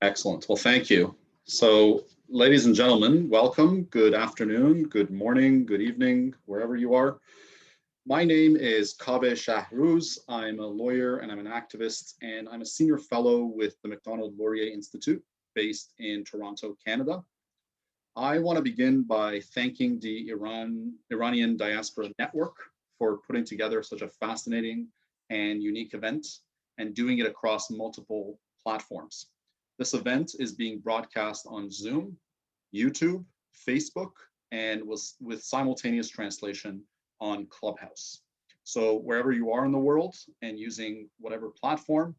Excellent. Well, thank you. So, ladies and gentlemen, welcome. Good afternoon, good morning, good evening, wherever you are. My name is Kaveh Shahruz. I'm a lawyer and I'm an activist, and I'm a senior fellow with the Macdonald-Laurier Institute based in Toronto, Canada. I want to begin by thanking the Iranian Diaspora Network for putting together such a fascinating and unique event and doing it across multiple platforms. This event is being broadcast on Zoom, YouTube, Facebook, and was with simultaneous translation on Clubhouse. So wherever you are in the world and using whatever platform,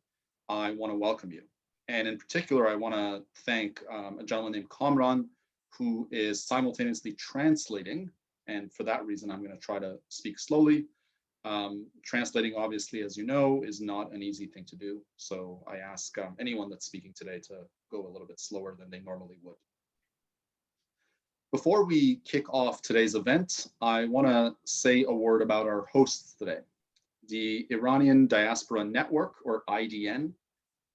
I want to welcome you. And in particular, I want to thank a gentleman named Kamran, who is simultaneously translating. And for that reason, I'm going to try to speak slowly. Translating, obviously, as you know, is not an easy thing to do. So I ask anyone that's speaking today to go a little bit slower than they normally would. Before we kick off today's event, I want to say a word about our hosts today. The Iranian Diaspora Network, or IDN,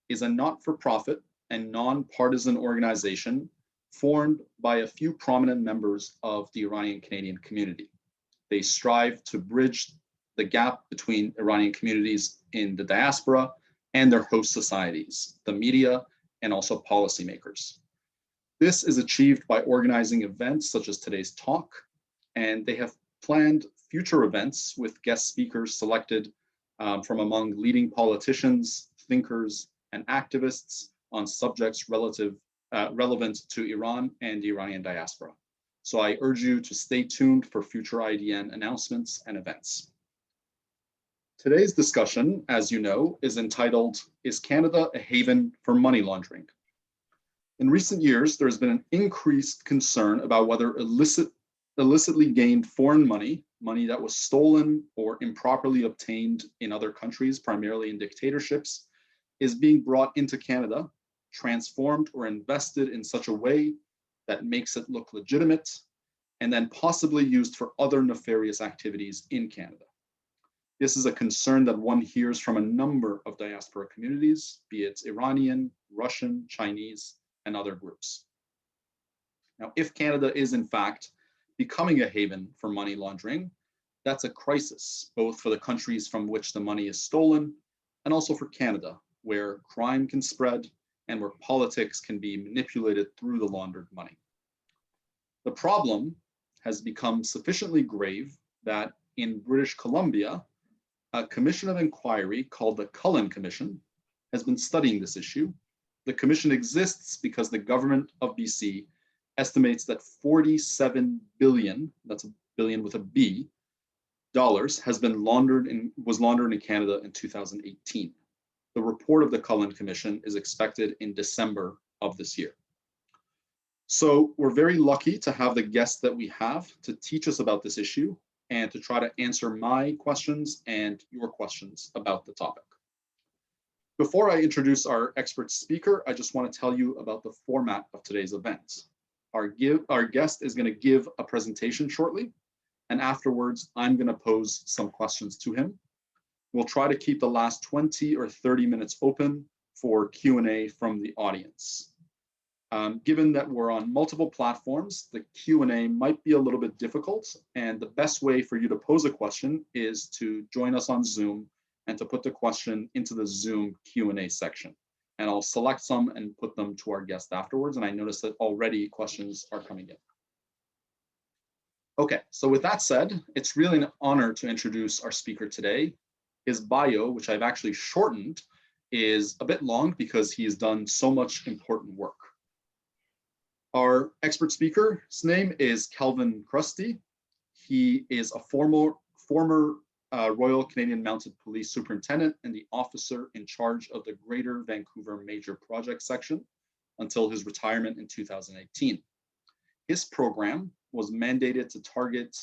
is a not-for-profit and non-partisan organization formed by a few prominent members of the Iranian-Canadian community. They strive to bridge the gap between Iranian communities in the diaspora and their host societies, the media, and also policymakers. This is achieved by organizing events such as today's talk, and they have planned future events with guest speakers selected from among leading politicians, thinkers, and activists on subjects relevant to Iran and the Iranian diaspora. So I urge you to stay tuned for future IDN announcements and events. Today's discussion, as you know, is entitled, "Is Canada a Haven for Money Laundering?" In recent years, there's been an increased concern about whether illicitly gained foreign money, money that was stolen or improperly obtained in other countries, primarily in dictatorships, is being brought into Canada, transformed or invested in such a way that makes it look legitimate, and then possibly used for other nefarious activities in Canada. This is a concern that one hears from a number of diaspora communities, be it Iranian, Russian, Chinese, and other groups. Now, if Canada is in fact becoming a haven for money laundering, that's a crisis, both for the countries from which the money is stolen and also for Canada, where crime can spread and where politics can be manipulated through the laundered money. The problem has become sufficiently grave that in British Columbia, a commission of inquiry called the Cullen Commission has been studying this issue. The commission exists because the government of BC estimates that 47 billion, that's a billion with a B, dollars was laundered in Canada in 2018. The report of the Cullen Commission is expected in December of this year. So we're very lucky to have the guests that we have to teach us about this issue and to try to answer my questions and your questions about the topic. Before I introduce our expert speaker, I just want to tell you about the format of today's event. Our guest is going to give a presentation shortly, and afterwards, I'm going to pose some questions to him. We'll try to keep the last 20 or 30 minutes open for Q&A from the audience. Given that we're on multiple platforms, the Q&A might be a little bit difficult, and the best way for you to pose a question is to join us on Zoom and to put the question into the Zoom Q&A section. And I'll select some and put them to our guest afterwards, and I noticed that already questions are coming in. Okay, so with that said, it's really an honor to introduce our speaker today. His bio, which I've actually shortened, is a bit long because he has done so much important work. Our expert speaker's name is Kelvin Chrustie. He is a former Royal Canadian Mounted Police Superintendent and the officer in charge of the Greater Vancouver Major Projects Section until his retirement in 2018. His program was mandated to target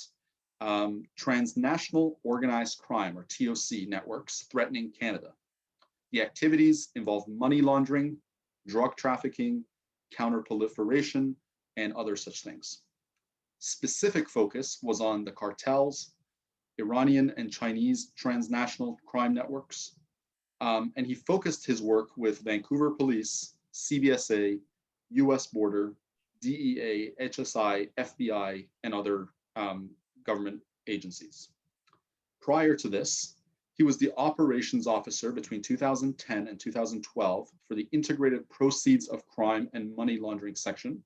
transnational organized crime, or TOC, networks threatening Canada. The activities involved money laundering, drug trafficking, counterproliferation, and other such things. Specific focus was on the cartels, Iranian and Chinese transnational crime networks, and he focused his work with Vancouver police, CBSA, US Border, DEA, HSI, FBI, and other government agencies. Prior to this, he was the operations officer between 2010 and 2012 for the Integrated Proceeds of Crime and Money Laundering section,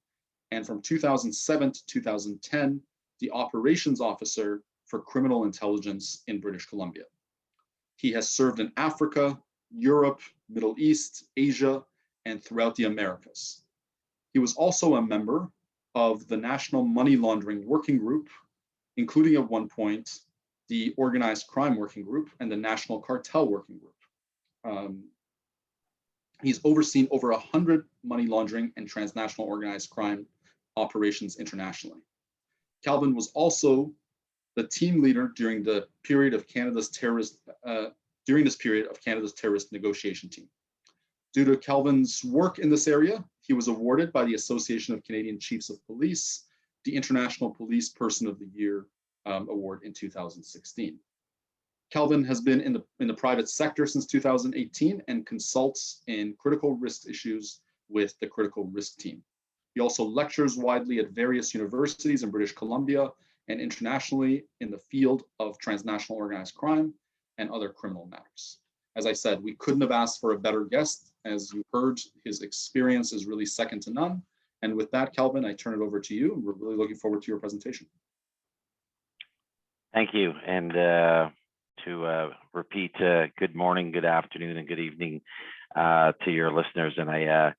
and from 2007 to 2010, the operations officer for criminal intelligence in British Columbia. He has served in Africa, Europe, Middle East, Asia, and throughout the Americas. He was also a member of the National Money Laundering Working Group, including at one point the Organized Crime Working Group and the National Cartel Working Group. He's overseen over 100 money laundering and transnational organized crime operations internationally. Calvin was also the team leader during the period of Canada's terrorist negotiation team. Due to Calvin's work in this area, he was awarded by the Association of Canadian Chiefs of Police the International Police Person of the Year award in 2016. Calvin has been in the private sector since 2018 and consults in critical risk issues with the Critical Risk Team. He also lectures widely at various universities in British Columbia and internationally in the field of transnational organized crime and other criminal matters. As I said, we couldn't have asked for a better guest. As you heard, his experience is really second to none. And with that, Calvin, I turn it over to you. We're really looking forward to your presentation. Thank you. And to repeat, good morning, good afternoon, and good evening to your listeners. And I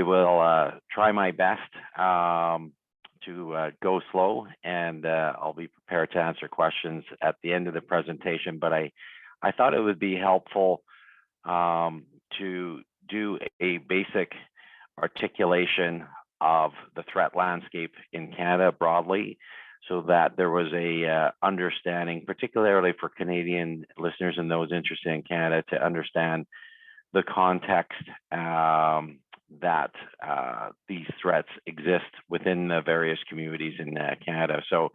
will try my best to go slow, and I'll be prepared to answer questions at the end of the presentation. But I thought it would be helpful to do a basic articulation of the threat landscape in Canada broadly, so that there was a understanding, particularly for Canadian listeners and those interested in Canada, to understand the context that these threats exist within the various communities in Canada. So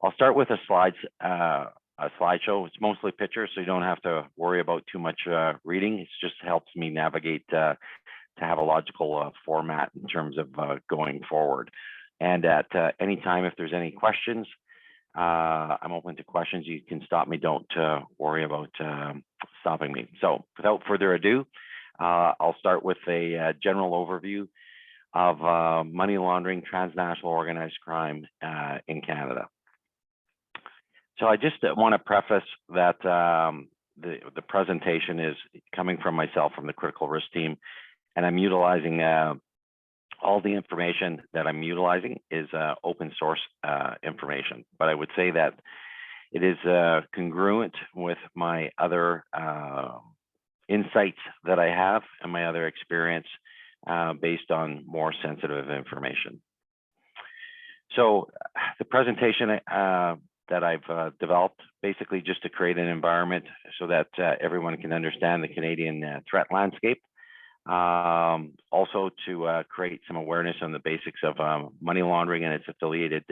I'll start with a slideshow. It's mostly pictures, so you don't have to worry about too much reading. It just helps me navigate to have a logical format in terms of going forward. And at any time, if there's any questions, I'm open to questions. You can stop me. Don't worry about stopping me. So without further ado, I'll start with a general overview of money laundering, transnational organized crime in Canada. So I just want to preface that the presentation is coming from myself, from the Critical Risk Team, and I'm utilizing all the information that I'm utilizing is open source information. But I would say that it is congruent with my other insights that I have and my other experience based on more sensitive information. So the presentation that I've developed, basically just to create an environment so that everyone can understand the Canadian threat landscape. Also to create some awareness on the basics of money laundering and its affiliated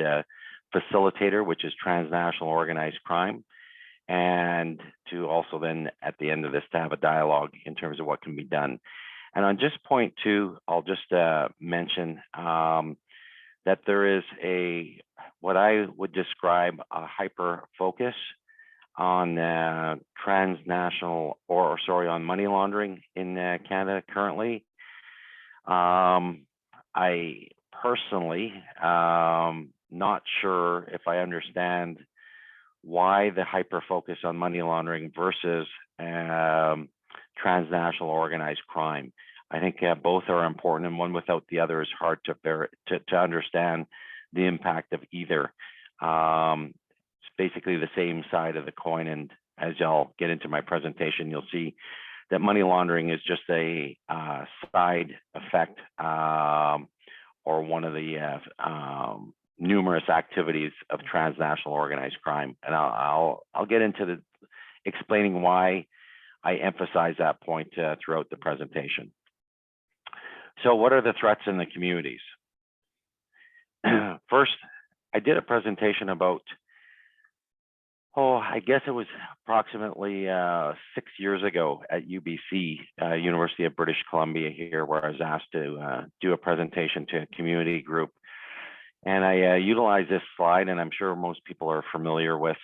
facilitator, which is transnational organized crime, and to also then at the end of this to have a dialogue in terms of what can be done. And on just point two, I'll just mention that there is what I would describe a hyper focus on transnational on money laundering in Canada currently. I personally not sure if I understand why the hyper focus on money laundering versus transnational organized crime. I think both are important, and one without the other is hard to understand the impact of either. It's basically the same side of the coin, and as I'll get into my presentation, you'll see that money laundering is just a side effect or one of the numerous activities of transnational organized crime. And I'll get into explaining why I emphasize that point throughout the presentation. So what are the threats in the communities? First, I did a presentation about Oh, I guess it was approximately 6 years ago at UBC, University of British Columbia here, where I was asked to do a presentation to a community group. And I utilized this slide, and I'm sure most people are familiar with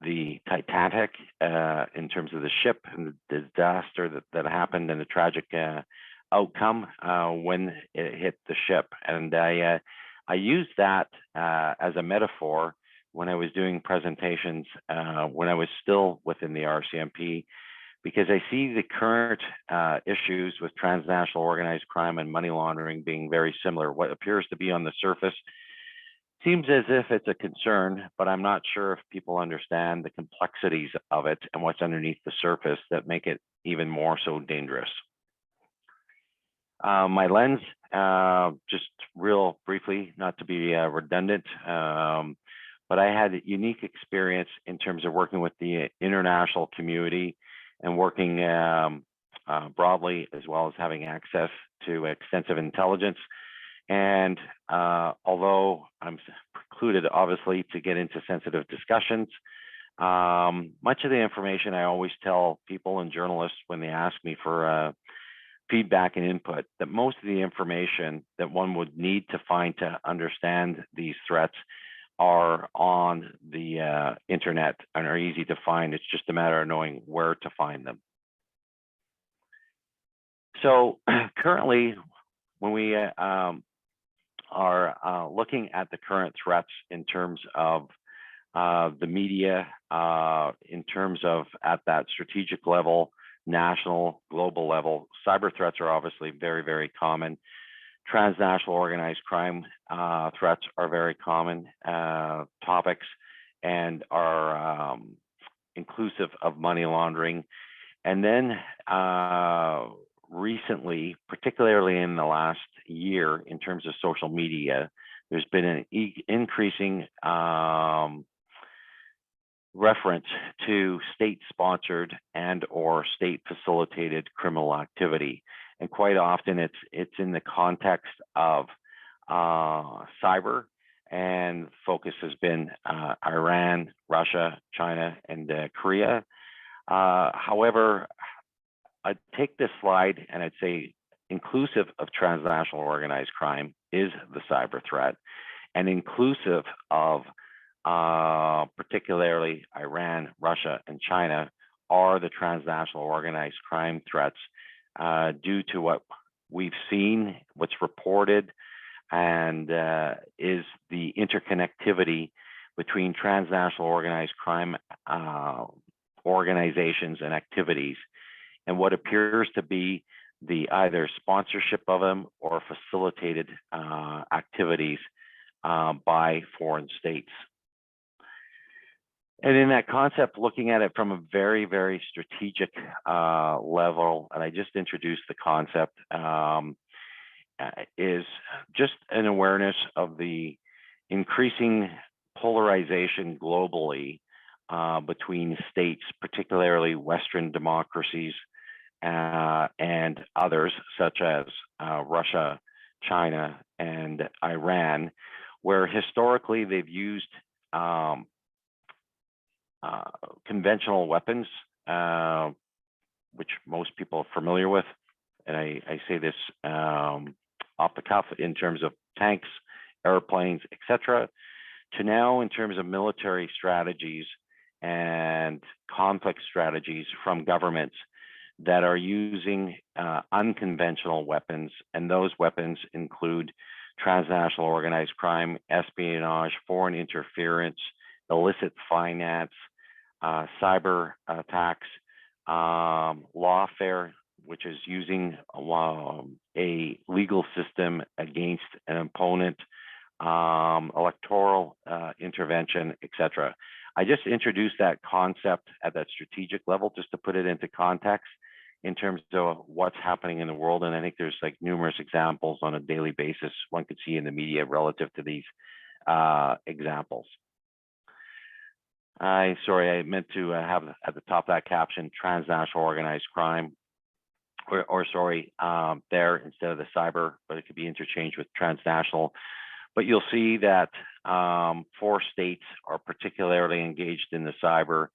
the Titanic in terms of the ship and the disaster that happened and the tragic outcome when it hit the ship. And I used that as a metaphor when I was doing presentations when I was still within the RCMP, because I see the current issues with transnational organized crime and money laundering being very similar. What appears to be on the surface seems as if it's a concern, but I'm not sure if people understand the complexities of it and what's underneath the surface that make it even more so dangerous. My lens, just real briefly, not to be redundant, but I had a unique experience in terms of working with the international community and working broadly, as well as having access to extensive intelligence. And although I'm precluded, obviously, to get into sensitive discussions, much of the information I always tell people and journalists when they ask me for feedback and input, that most of the information that one would need to find to understand these threats are on the internet and are easy to find. It's just a matter of knowing where to find them. So currently, when we are looking at the current threats in terms of the media, in terms of at that strategic level, national, global level, cyber threats are obviously very, very common. Transnational organized crime threats are very common topics and are inclusive of money laundering. And then recently, particularly in the last year, in terms of social media, there's been an increasing reference to state-sponsored and or state-facilitated criminal activity. And quite often it's in the context of cyber, and focus has been Iran, Russia, China, and Korea. However, I'd take this slide and I'd say inclusive of transnational organized crime is the cyber threat, and inclusive of particularly Iran, Russia, and China are the transnational organized crime threats due to what we've seen, what's reported, and is the interconnectivity between transnational organized crime organizations and activities, and what appears to be the either sponsorship of them or facilitated activities by foreign states. And in that concept, looking at it from a very, very strategic level, and I just introduced the concept, is just an awareness of the increasing polarization globally between states, particularly Western democracies and others, such as Russia, China, and Iran, where historically they've used conventional weapons, which most people are familiar with. And I say this off the cuff in terms of tanks, airplanes, etc., to now in terms of military strategies and conflict strategies from governments that are using unconventional weapons. And those weapons include transnational organized crime, espionage, foreign interference, illicit finance, cyber attacks, lawfare, which is using a legal system against an opponent, electoral intervention, etc. I just introduced that concept at that strategic level just to put it into context in terms of what's happening in the world. And I think there's like numerous examples on a daily basis one could see in the media relative to these examples. Sorry, I meant to have at the top of that caption, transnational organized crime, or sorry, there instead of the cyber, but it could be interchanged with transnational. But you'll see that 4 states are particularly engaged in the cyber.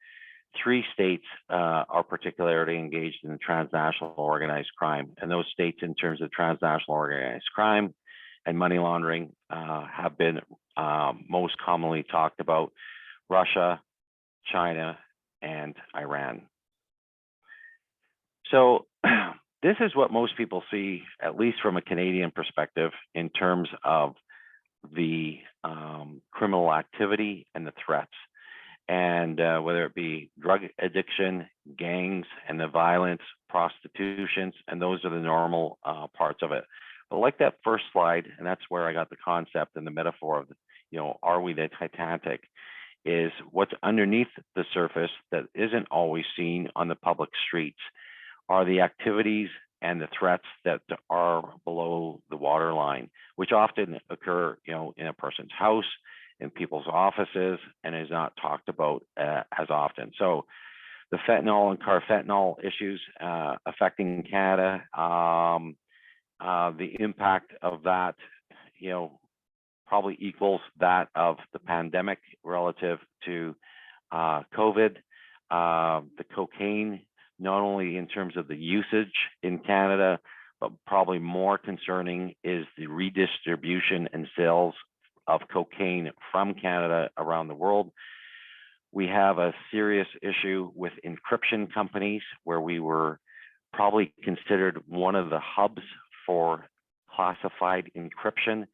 3 states are particularly engaged in transnational organized crime. And those states, in terms of transnational organized crime and money laundering, have been most commonly talked about: Russia, China, and Iran. So this is what most people see, at least from a Canadian perspective, in terms of the criminal activity and the threats. And whether it be drug addiction, gangs, and the violence, prostitutions, and those are the normal parts of it. But like that first slide, and that's where I got the concept and the metaphor of, are we the Titanic, is what's underneath the surface that isn't always seen on the public streets are the activities and the threats that are below the waterline, which often occur, in a person's house, in people's offices, and is not talked about as often. So the fentanyl and carfentanil issues affecting Canada, the impact of that, probably equals that of the pandemic relative to COVID. The cocaine, not only in terms of the usage in Canada, but probably more concerning is the redistribution and sales of cocaine from Canada around the world. We have a serious issue with encryption companies, where we were probably considered one of the hubs for classified encryption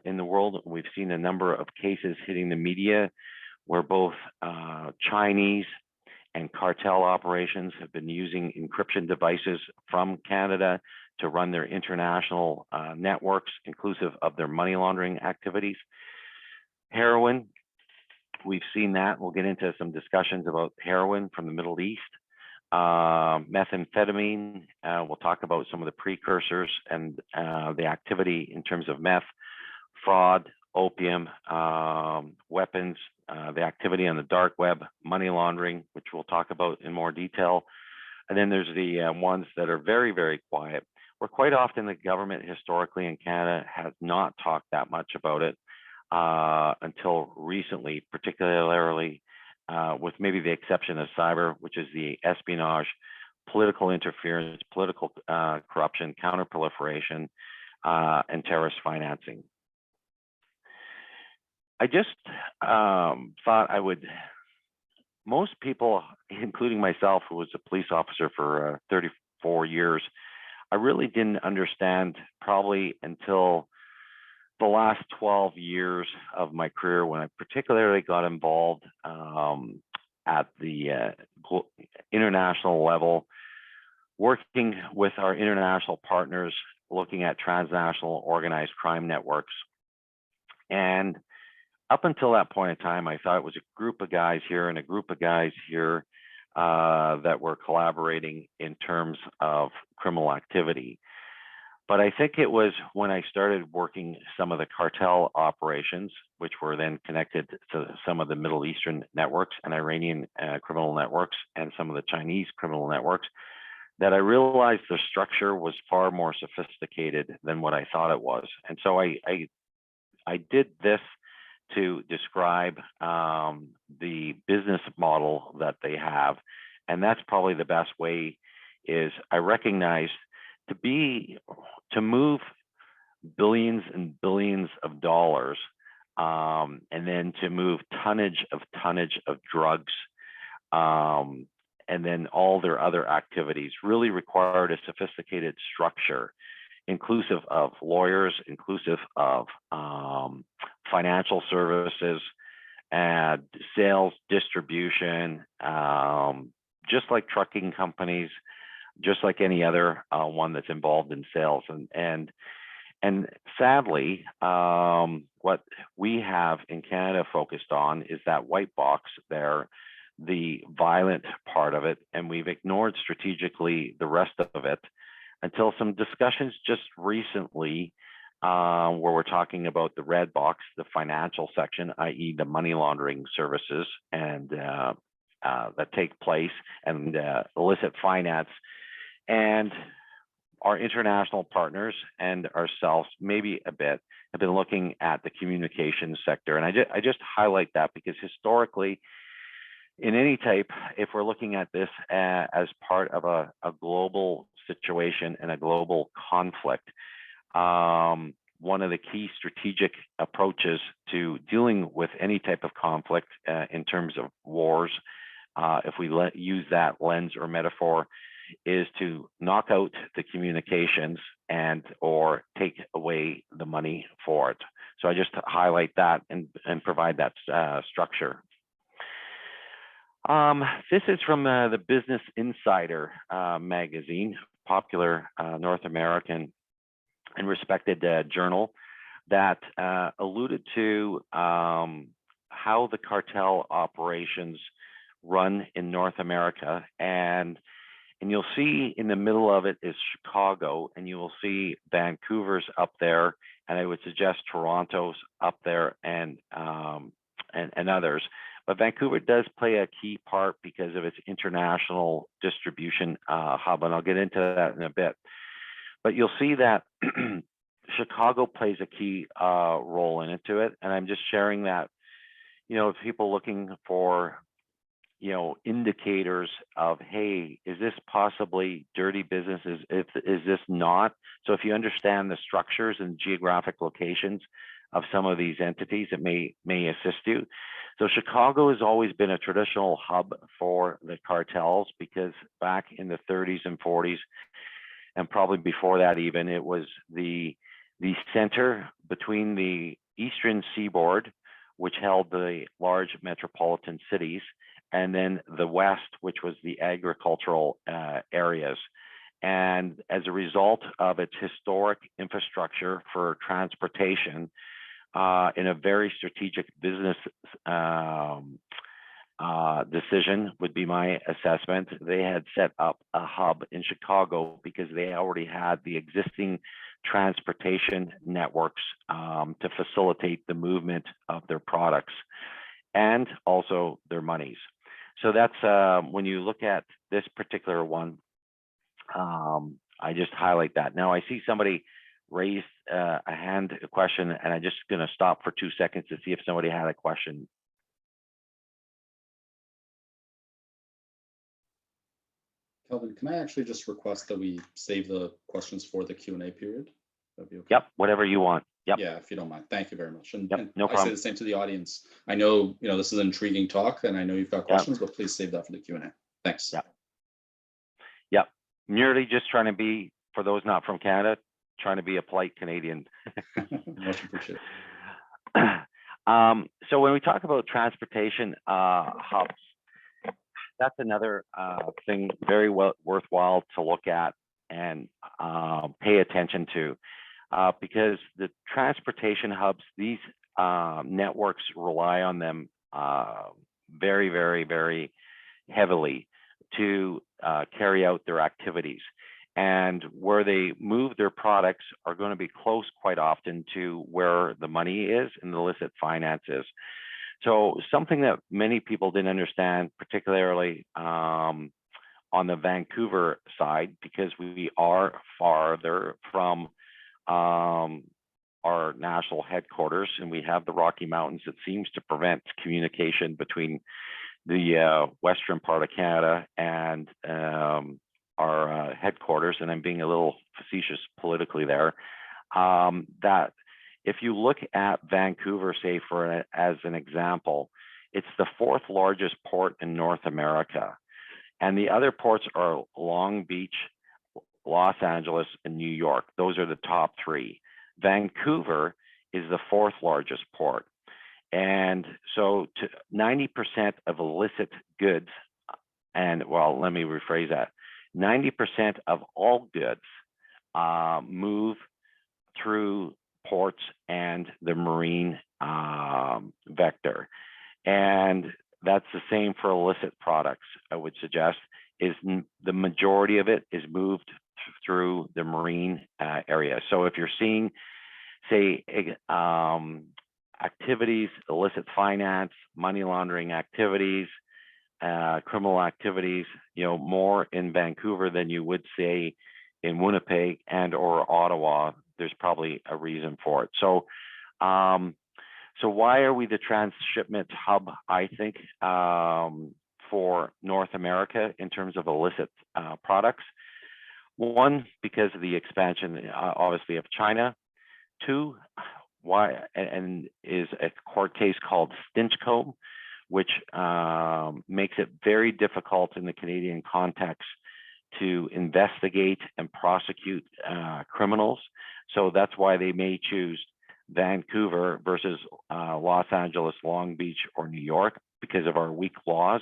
in the world. We've seen a number of cases hitting the media where both Chinese and cartel operations have been using encryption devices from Canada to run their international networks, inclusive of their money laundering activities. Heroin, we've seen that. We'll get into some discussions about heroin from the Middle East. Methamphetamine, we'll talk about some of the precursors and the activity in terms of meth, fraud, opium, weapons, the activity on the dark web, money laundering, which we'll talk about in more detail. And then there's the ones that are very, very quiet, where quite often the government historically in Canada has not talked that much about it until recently, particularly with maybe the exception of cyber, which is the espionage, political interference, political corruption, counterproliferation, and terrorist financing. I just thought I would, most people, including myself, who was a police officer for 34 years, I really didn't understand probably until the last 12 years of my career, when I particularly got involved at the international level, working with our international partners, looking at transnational organized crime networks. And up until that point in time, I thought it was a group of guys here and a group of guys here that were collaborating in terms of criminal activity. But I think it was when I started working some of the cartel operations, which were then connected to some of the Middle Eastern networks and Iranian criminal networks and some of the Chinese criminal networks, that I realized the structure was far more sophisticated than what I thought it was. And so I did this to describe the business model that they have. And that's probably the best way, is I recognize to move billions and billions of dollars, and then to move tonnage of drugs, and then all their other activities, really required a sophisticated structure, inclusive of lawyers, inclusive of financial services, and sales, distribution, just like trucking companies, just like any other one that's involved in sales. And sadly, what we have in Canada focused on is that white box there, the violent part of it, and we've ignored strategically the rest of it until some discussions just recently where we're talking about the red box, the financial section, i.e. the money laundering services and that take place, and illicit finance. And our international partners and ourselves, maybe a bit, have been looking at the communications sector. And I just highlight that because historically, in any type, if we're looking at this as part of a global situation and a global conflict, one of the key strategic approaches to dealing with any type of conflict in terms of wars, if we use that lens or metaphor, is to knock out the communications and or take away the money for it. So I just highlight that and provide that structure. This is from the Business Insider magazine, popular North American and respected journal that alluded to how the cartel operations run in North America. And you'll see in the middle of it is Chicago, and you will see Vancouver's up there, and I would suggest Toronto's up there, and others. But Vancouver does play a key part because of its international distribution hub, and I'll get into that in a bit. But you'll see that Chicago plays a key role into it, and I'm just sharing that, if people looking for, indicators of, hey, is this possibly dirty business? Is this not? So if you understand the structures and geographic locations of some of these entities, it may assist you. So Chicago has always been a traditional hub for the cartels because back in the 30s and 40s, and probably before that even, it was the center between the eastern seaboard, which held the large metropolitan cities, and then the west, which was the agricultural areas. And as a result of its historic infrastructure for transportation, in a very strategic business decision would be my assessment, they had set up a hub in Chicago because they already had the existing transportation networks to facilitate the movement of their products and also their monies. So that's when you look at this particular one, I just highlight that. Now I see somebody raised a question, and I'm just going to stop for 2 seconds to see if somebody had a question. Kelvin, can I actually just request that we save the questions for the Q&A period? That'd be okay. Yep, whatever you want. Yep. Yeah, if you don't mind. Thank you very much. And, yep, no problem. I say the same to the audience. I know, this is an intriguing talk, and I know you've got questions, but please save that for the Q&A. Thanks. Yeah. Yep. Merely just trying to be, for those not from Canada, trying to be a polite Canadian. Much appreciated. So when we talk about transportation hubs, that's another thing very worthwhile to look at and pay attention to, because the transportation hubs, these networks rely on them very, very, very heavily to carry out their activities. And where they move their products are going to be close quite often to where the money is and the illicit finance is. So something that many people didn't understand, particularly on the Vancouver side, because we are farther from our national headquarters, and we have the Rocky Mountains that seems to prevent communication between the western part of Canada and our headquarters, and I'm being a little facetious politically there, that if you look at Vancouver, say as an example, it's the 4th largest port in North America. And the other ports are Long Beach, Los Angeles, and New York. Those are the top 3. Vancouver is the 4th largest port. And so 90% of illicit goods, and well, let me rephrase that, 90% of all goods move through ports and the marine vector. And that's the same for illicit products, I would suggest, is the majority of it is moved through the marine area. So if you're seeing, say, activities, illicit finance, money laundering activities, criminal activities, more in Vancouver than you would say in Winnipeg and or Ottawa, there's probably a reason for it. So, so why are we the transshipment hub, I think, for North America in terms of illicit products? One, because of the expansion, obviously, of China. Two, why, and is a court case called Stinchcombe, which makes it very difficult in the Canadian context to investigate and prosecute criminals. So that's why they may choose Vancouver versus Los Angeles, Long Beach, or New York, because of our weak laws.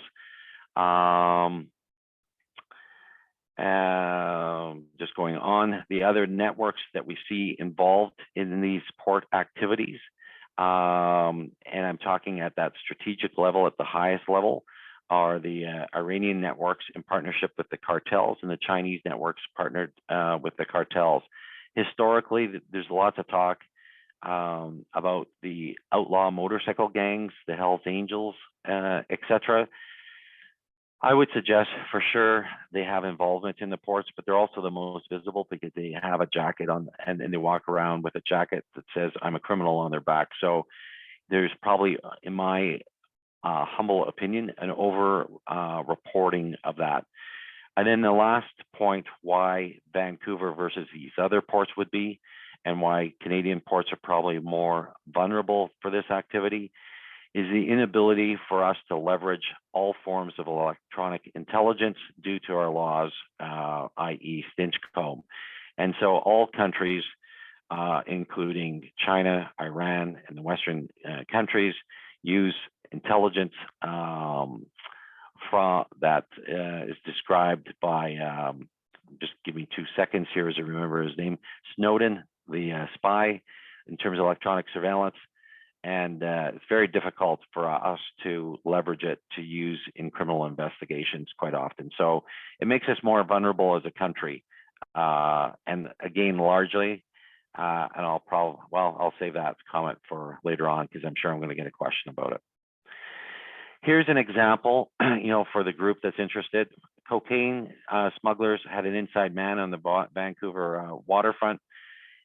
Just going on, the other networks that we see involved in these port activities, and I'm talking at that strategic level, at the highest level, are the Iranian networks in partnership with the cartels, and the Chinese networks partnered with the cartels. Historically, there's lots of talk about the outlaw motorcycle gangs, the Hells Angels, etc. I would suggest for sure they have involvement in the ports, but they're also the most visible because they have a jacket on, and they walk around with a jacket that says "I'm a criminal" on their back. So there's probably, in my humble opinion, an over reporting of that. And then the last point, why Vancouver versus these other ports would be, and why Canadian ports are probably more vulnerable for this activity, is the inability for us to leverage all forms of electronic intelligence due to our laws, i.e. Stinchcombe. And so all countries, including China, Iran, and the Western countries, use intelligence that is described by, just give me 2 seconds here as I remember his name, Snowden, the spy, in terms of electronic surveillance. And it's very difficult for us to leverage it to use in criminal investigations quite often. So it makes us more vulnerable as a country. And again, largely, and I'll save that comment for later on, because I'm sure I'm going to get a question about it. Here's an example, for the group that's interested. Cocaine smugglers had an inside man on the Vancouver waterfront.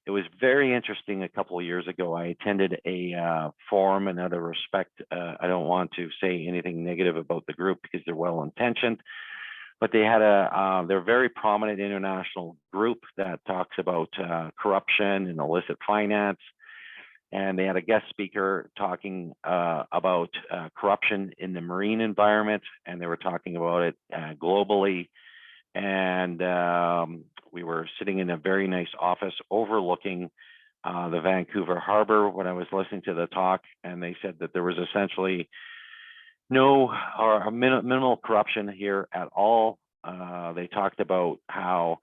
It was very interesting a couple of years ago. I attended a forum, and out of respect, I don't want to say anything negative about the group because they're well-intentioned, but they had they're a very prominent international group that talks about corruption and illicit finance. And they had a guest speaker talking about corruption in the marine environment, and they were talking about it globally. And we were sitting in a very nice office overlooking the Vancouver Harbor when I was listening to the talk, and they said that there was essentially no or minimal corruption here at all. They talked about how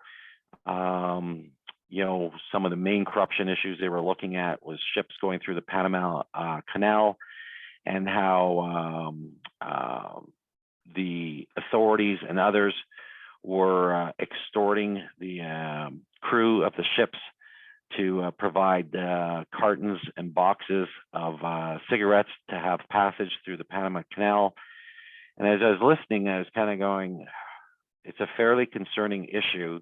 some of the main corruption issues they were looking at was ships going through the Panama Canal, and how the authorities and others were extorting the crew of the ships to provide cartons and boxes of cigarettes to have passage through the Panama Canal. And as I was listening, I was kind of going, it's a fairly concerning issue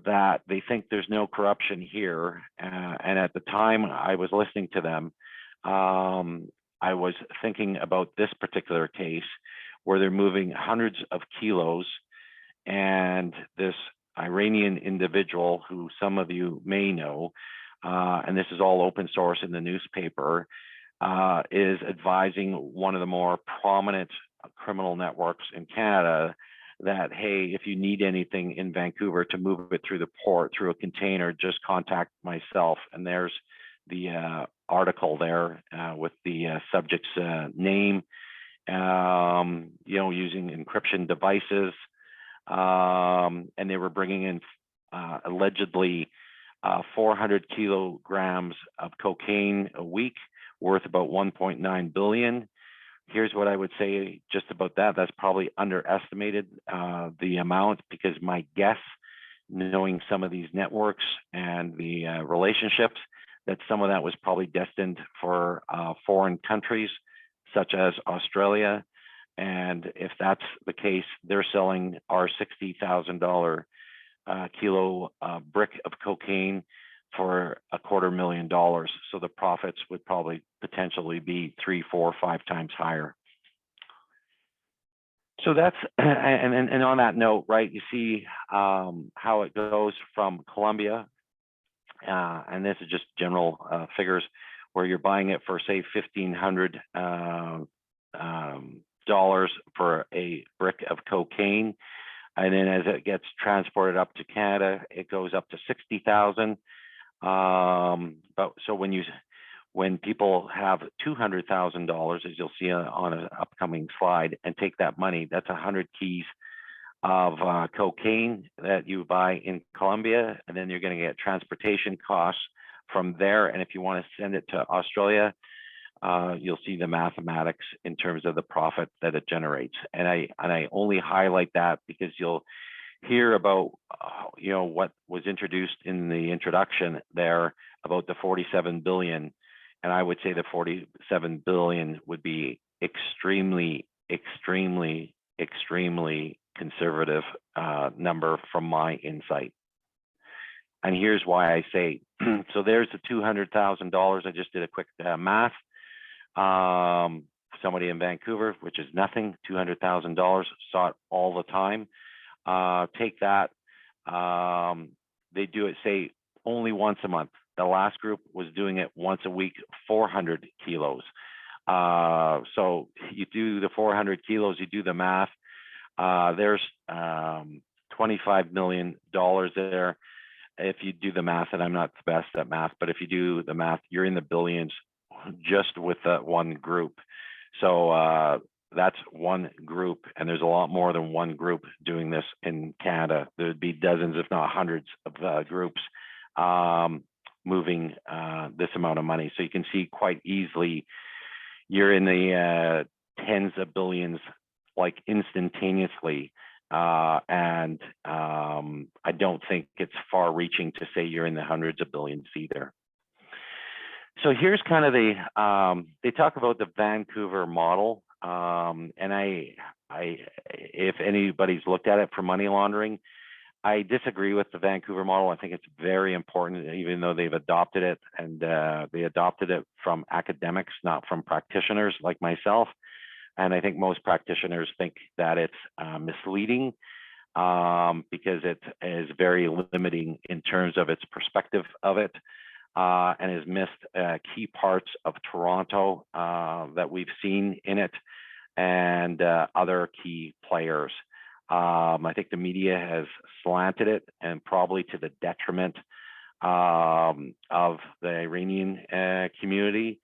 that they think there's no corruption here. And at the time I was listening to them, I was thinking about this particular case where they're moving hundreds of kilos, and this Iranian individual, who some of you may know, and this is all open source in the newspaper, is advising one of the more prominent criminal networks in Canada that, hey, if you need anything in Vancouver to move it through the port, through a container, just contact myself. And there's the article there with the subject's name, using encryption devices. And they were bringing in allegedly 400 kilograms of cocaine a week, worth about 1.9 billion. Here's what I would say just about that. That's probably underestimated the amount, because my guess, knowing some of these networks and the relationships, that some of that was probably destined for foreign countries such as Australia. And if that's the case, they're selling our $60,000 kilo brick of cocaine for $250,000. So the profits would probably potentially be 3, 4, 5 times higher. So that's, and on that note, right, you see how it goes from Colombia, and this is just general figures, where you're buying it for, say, $1,500 for a brick of cocaine. And then as it gets transported up to Canada, it goes up to $60,000. But so when people have $200,000, as you'll see on an upcoming slide, and take that money, that's 100 keys of cocaine that you buy in Colombia, and then you're going to get transportation costs from there. And if you want to send it to Australia, you'll see the mathematics in terms of the profit that it generates. And I only highlight that because you'll hear about what was introduced in the introduction there about the 47 billion, and I would say the 47 billion would be extremely conservative number from my insight. And here's why I say so. There's the $200,000. I just did a quick math. Somebody in Vancouver, which is nothing, $200,000, saw it all the time. Take that. They do it, say, only once a month. The last group was doing it once a week, 400 kilos. So you do the 400 kilos, you do the math. There's $25 million there. If you do the math, and I'm not the best at math, but if you do the math, you're in the billions just with that one group. So that's one group, and there's a lot more than one group doing this in Canada. There'd be dozens, if not hundreds, of groups moving this amount of money. So you can see quite easily you're in the tens of billions, like instantaneously. And I don't think it's far reaching to say you're in the hundreds of billions either. So here's kind of the, they talk about the Vancouver model. And if anybody's looked at it for money laundering, I disagree with the Vancouver model. I think it's very important, even though they've adopted it, and they adopted it from academics, not from practitioners like myself. And I think most practitioners think that it's misleading because it is very limiting in terms of its perspective of it, and has missed key parts of Toronto that we've seen in it, and other key players. I think the media has slanted it, and probably to the detriment of the Iranian community,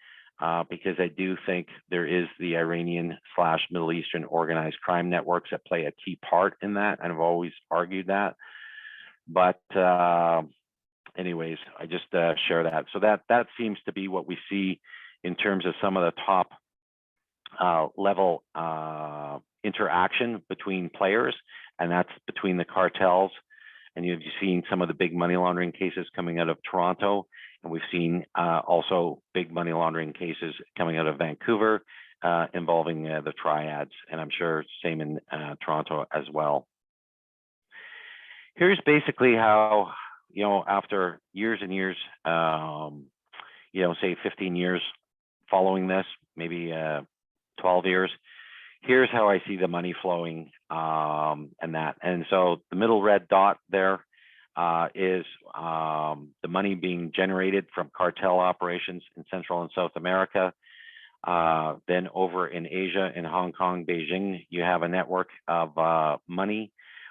because I do think there is the Iranian/Middle Eastern organized crime networks that play a key part in that, and I've always argued that. But anyways, I just share that. So that seems to be what we see in terms of some of the top level interaction between players, and that's between the cartels. And you've seen some of the big money laundering cases coming out of Toronto, and we've seen also big money laundering cases coming out of Vancouver involving the triads, and I'm sure same in Toronto as well. Here's basically how, after years and years, say 15 years following this, maybe 12 years, here's how I see the money flowing and that. And so the middle red dot there is the money being generated from cartel operations in Central and South America. Then over in Asia, in Hong Kong, Beijing, you have a network of money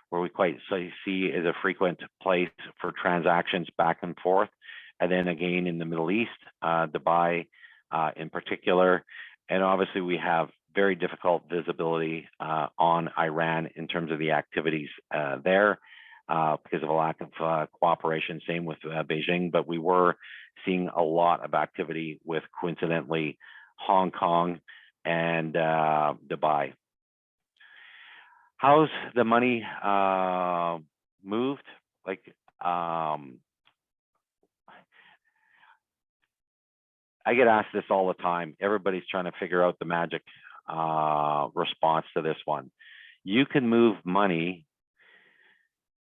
where we quite see is a frequent place for transactions back and forth. And then again in the Middle East, Dubai in particular. And obviously we have very difficult visibility on Iran in terms of the activities there because of a lack of cooperation, same with Beijing, but we were seeing a lot of activity with, coincidentally, Hong Kong and Dubai. How's the money moved? Like, I get asked this all the time. Everybody's trying to figure out the magic response to this one. You can move money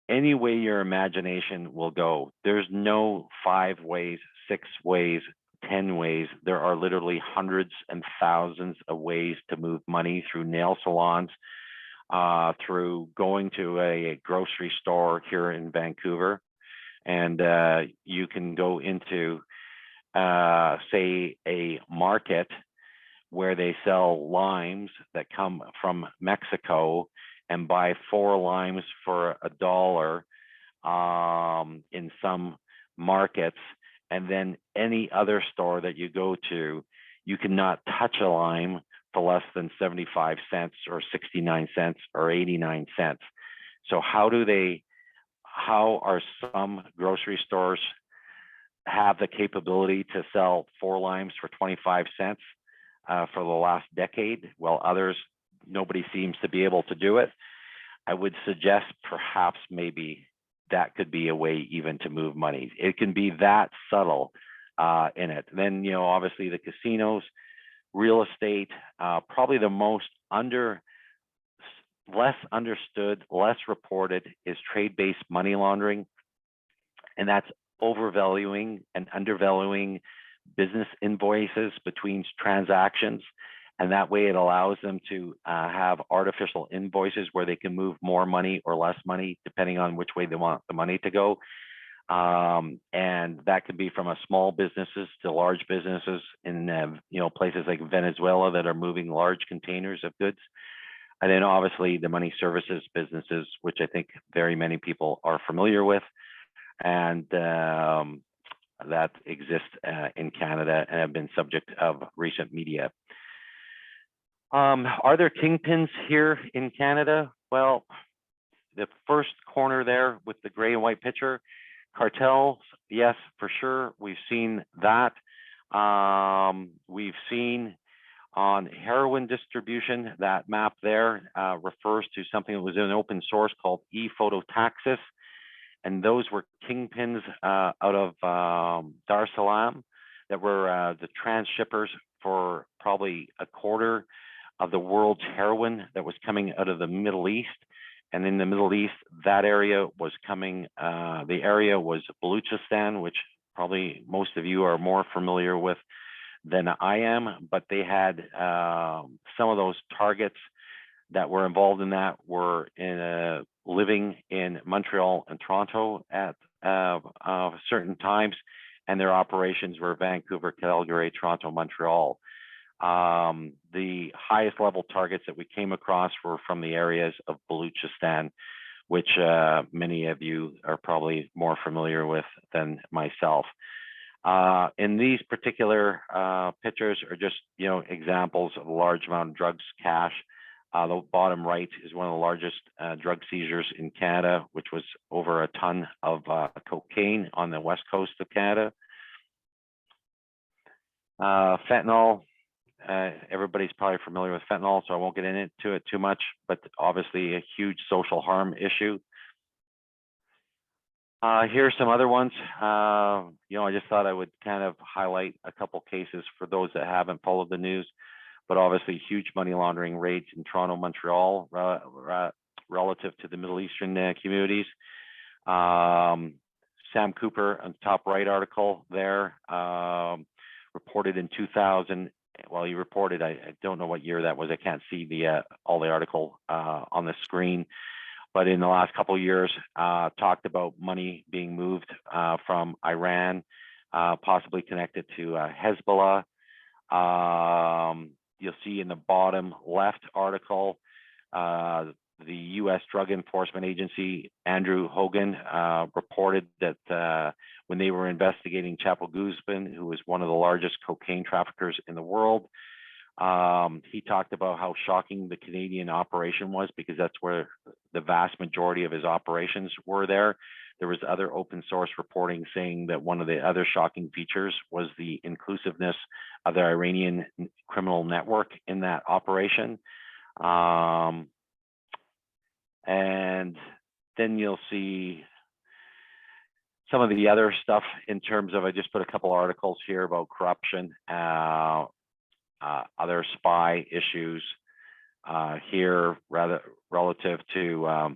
any way your imagination will go. There's no 5 ways, 6 ways, 10 ways. There are literally hundreds and thousands of ways to move money through nail salons, through going to a grocery store here in Vancouver. And you can go into, say, a market where they sell limes that come from Mexico and buy 4 limes for $1 in some markets. And then any other store that you go to, you cannot touch a lime for less than 75 cents or 69 cents or 89 cents. So how are some grocery stores have the capability to sell 4 limes for 25 cents for the last decade, while others, nobody seems to be able to do it? I would suggest perhaps maybe that could be a way even to move money. It can be that subtle in it. Then, obviously the casinos, real estate, probably the most less understood, less reported is trade-based money laundering. And that's overvaluing and undervaluing business invoices between transactions. And that way it allows them to have artificial invoices where they can move more money or less money, depending on which way they want the money to go. And that could be from a small businesses to large businesses in places like Venezuela that are moving large containers of goods. And then obviously the money services businesses, which I think very many people are familiar with, and that exist in Canada and have been subject of recent media. Are there kingpins here in Canada? Well, the first corner there with the gray and white picture, cartels, yes, for sure. We've seen that. We've seen on heroin distribution, that map there refers to something that was in open source called ePhototaxis. And those were kingpins out of Dar es Salaam that were the transshippers for probably a quarter of the world's heroin that was coming out of the Middle East. And in the Middle East, that area was coming, the area was Baluchistan, which probably most of you are more familiar with than I am, but they had some of those targets that were involved in that were living in Montreal and Toronto at certain times, and their operations were Vancouver, Calgary, Toronto, Montreal. The highest level targets that we came across were from the areas of Baluchistan, which many of you are probably more familiar with than myself. In these particular pictures are just examples of a large amount of drugs, cash. The bottom right is one of the largest drug seizures in Canada, which was over a ton of cocaine on the west coast of Canada. Fentanyl, everybody's probably familiar with fentanyl, so I won't get into it too much, but obviously a huge social harm issue. Here's some other ones. I just thought I would kind of highlight a couple cases for those that haven't followed the news, but obviously huge money laundering raids in Toronto, Montreal, relative to the Middle Eastern communities. Sam Cooper on the top right article there, reported in 2000. Well, he reported, I don't know what year that was. I can't see all the article on the screen. But in the last couple of years, talked about money being moved from Iran, possibly connected to Hezbollah. You'll see in the bottom left article, the U.S. Drug Enforcement Agency, Andrew Hogan, reported that when they were investigating Chapo Guzman, who was one of the largest cocaine traffickers in the world, he talked about how shocking the Canadian operation was, because that's where the vast majority of his operations were there. There was other open source reporting saying that one of the other shocking features was the inclusiveness of the Iranian criminal network in that operation. And then you'll see some of the other stuff in terms of, I just put a couple articles here about corruption, other spy issues here, rather relative to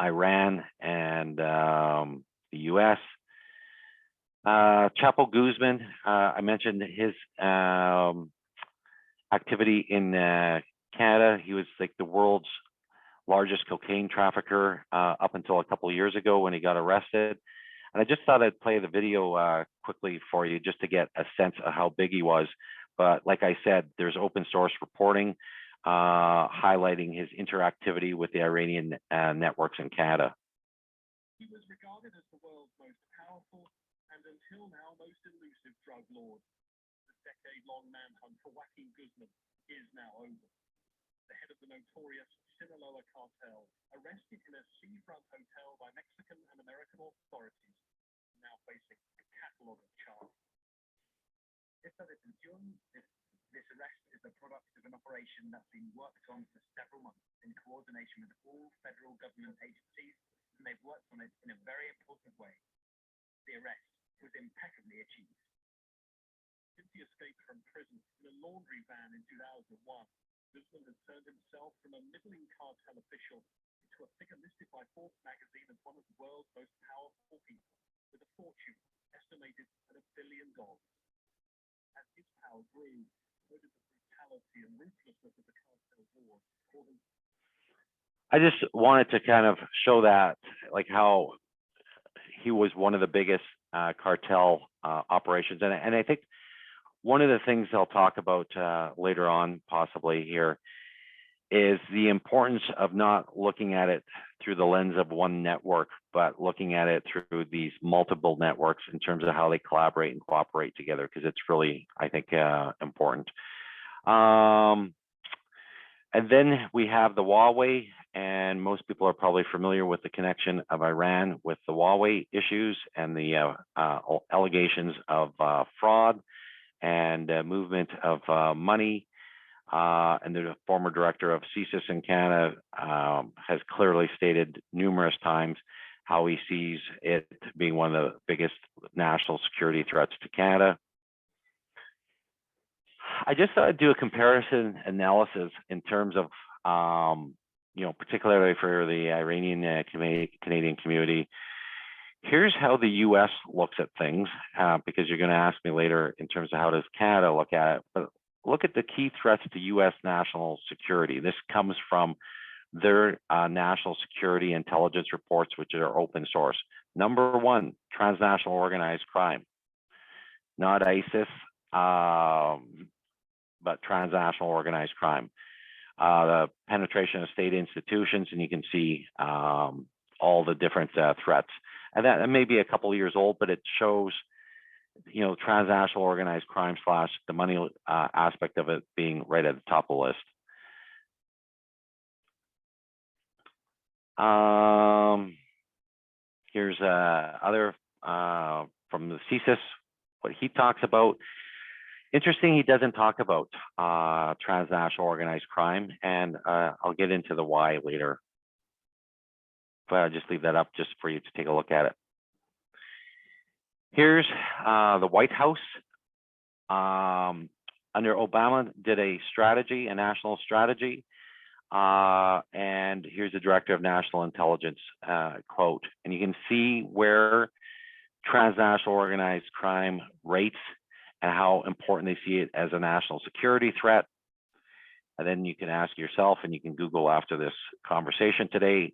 Iran and the US. Chapo Guzman, I mentioned his activity in Canada. He was like the world's largest cocaine trafficker up until a couple of years ago when he got arrested. And I just thought I'd play the video quickly for you just to get a sense of how big he was. But like I said, there's open source reporting highlighting his interactivity with the Iranian networks in Canada. He was regarded as the world's most powerful and until now most elusive drug lord. The decade-long manhunt for Joaquin Guzman is now over. The head of the notorious Sinaloa cartel, arrested in a seafront hotel by Mexican and American authorities, now facing a catalog of charges. This arrest is the product of an operation that's been worked on for several months in coordination with all federal government agencies, and they've worked on it in a very important way. The arrest was impeccably achieved. Since he escaped from prison in a laundry van in 2001, Guzman has turned himself from a middling cartel official into a figure listed by Forbes magazine as one of the world's most powerful people, with a fortune estimated at $1 billion. As his power grew, so did the brutality and ruthlessness of the cartel war. I just wanted to kind of show that, like how he was one of the biggest cartel operations. And I think one of the things I'll talk about later on, possibly here, is the importance of not looking at it through the lens of one network, but looking at it through these multiple networks in terms of how they collaborate and cooperate together, because it's really, I think, important. And then we have the Huawei, and most people are probably familiar with the connection of Iran with the Huawei issues and the allegations of fraud and movement of money. And the former director of CSIS in Canada has clearly stated numerous times how he sees it being one of the biggest national security threats to Canada. I just thought I'd do a comparison analysis in terms of, particularly for the Iranian-Canadian community. Here's how the US looks at things, because you're going to ask me later in terms of how does Canada look at it. But look at the key threats to US national security. This comes from their national security intelligence reports, which are open source. Number one, transnational organized crime. Not ISIS, but transnational organized crime. The penetration of state institutions, and you can see all the different threats. And that may be a couple of years old, but it shows, transnational organized crime / the money aspect of it being right at the top of the list. Here's other from the CSIS, what he talks about. Interesting, he doesn't talk about transnational organized crime, and I'll get into the why later. But I'll just leave that up just for you to take a look at it. Here's the White House. Under Obama, did a strategy, a national strategy. And here's the Director of National Intelligence quote. And you can see where transnational organized crime rates and how important they see it as a national security threat. And then you can ask yourself, and you can Google after this conversation today,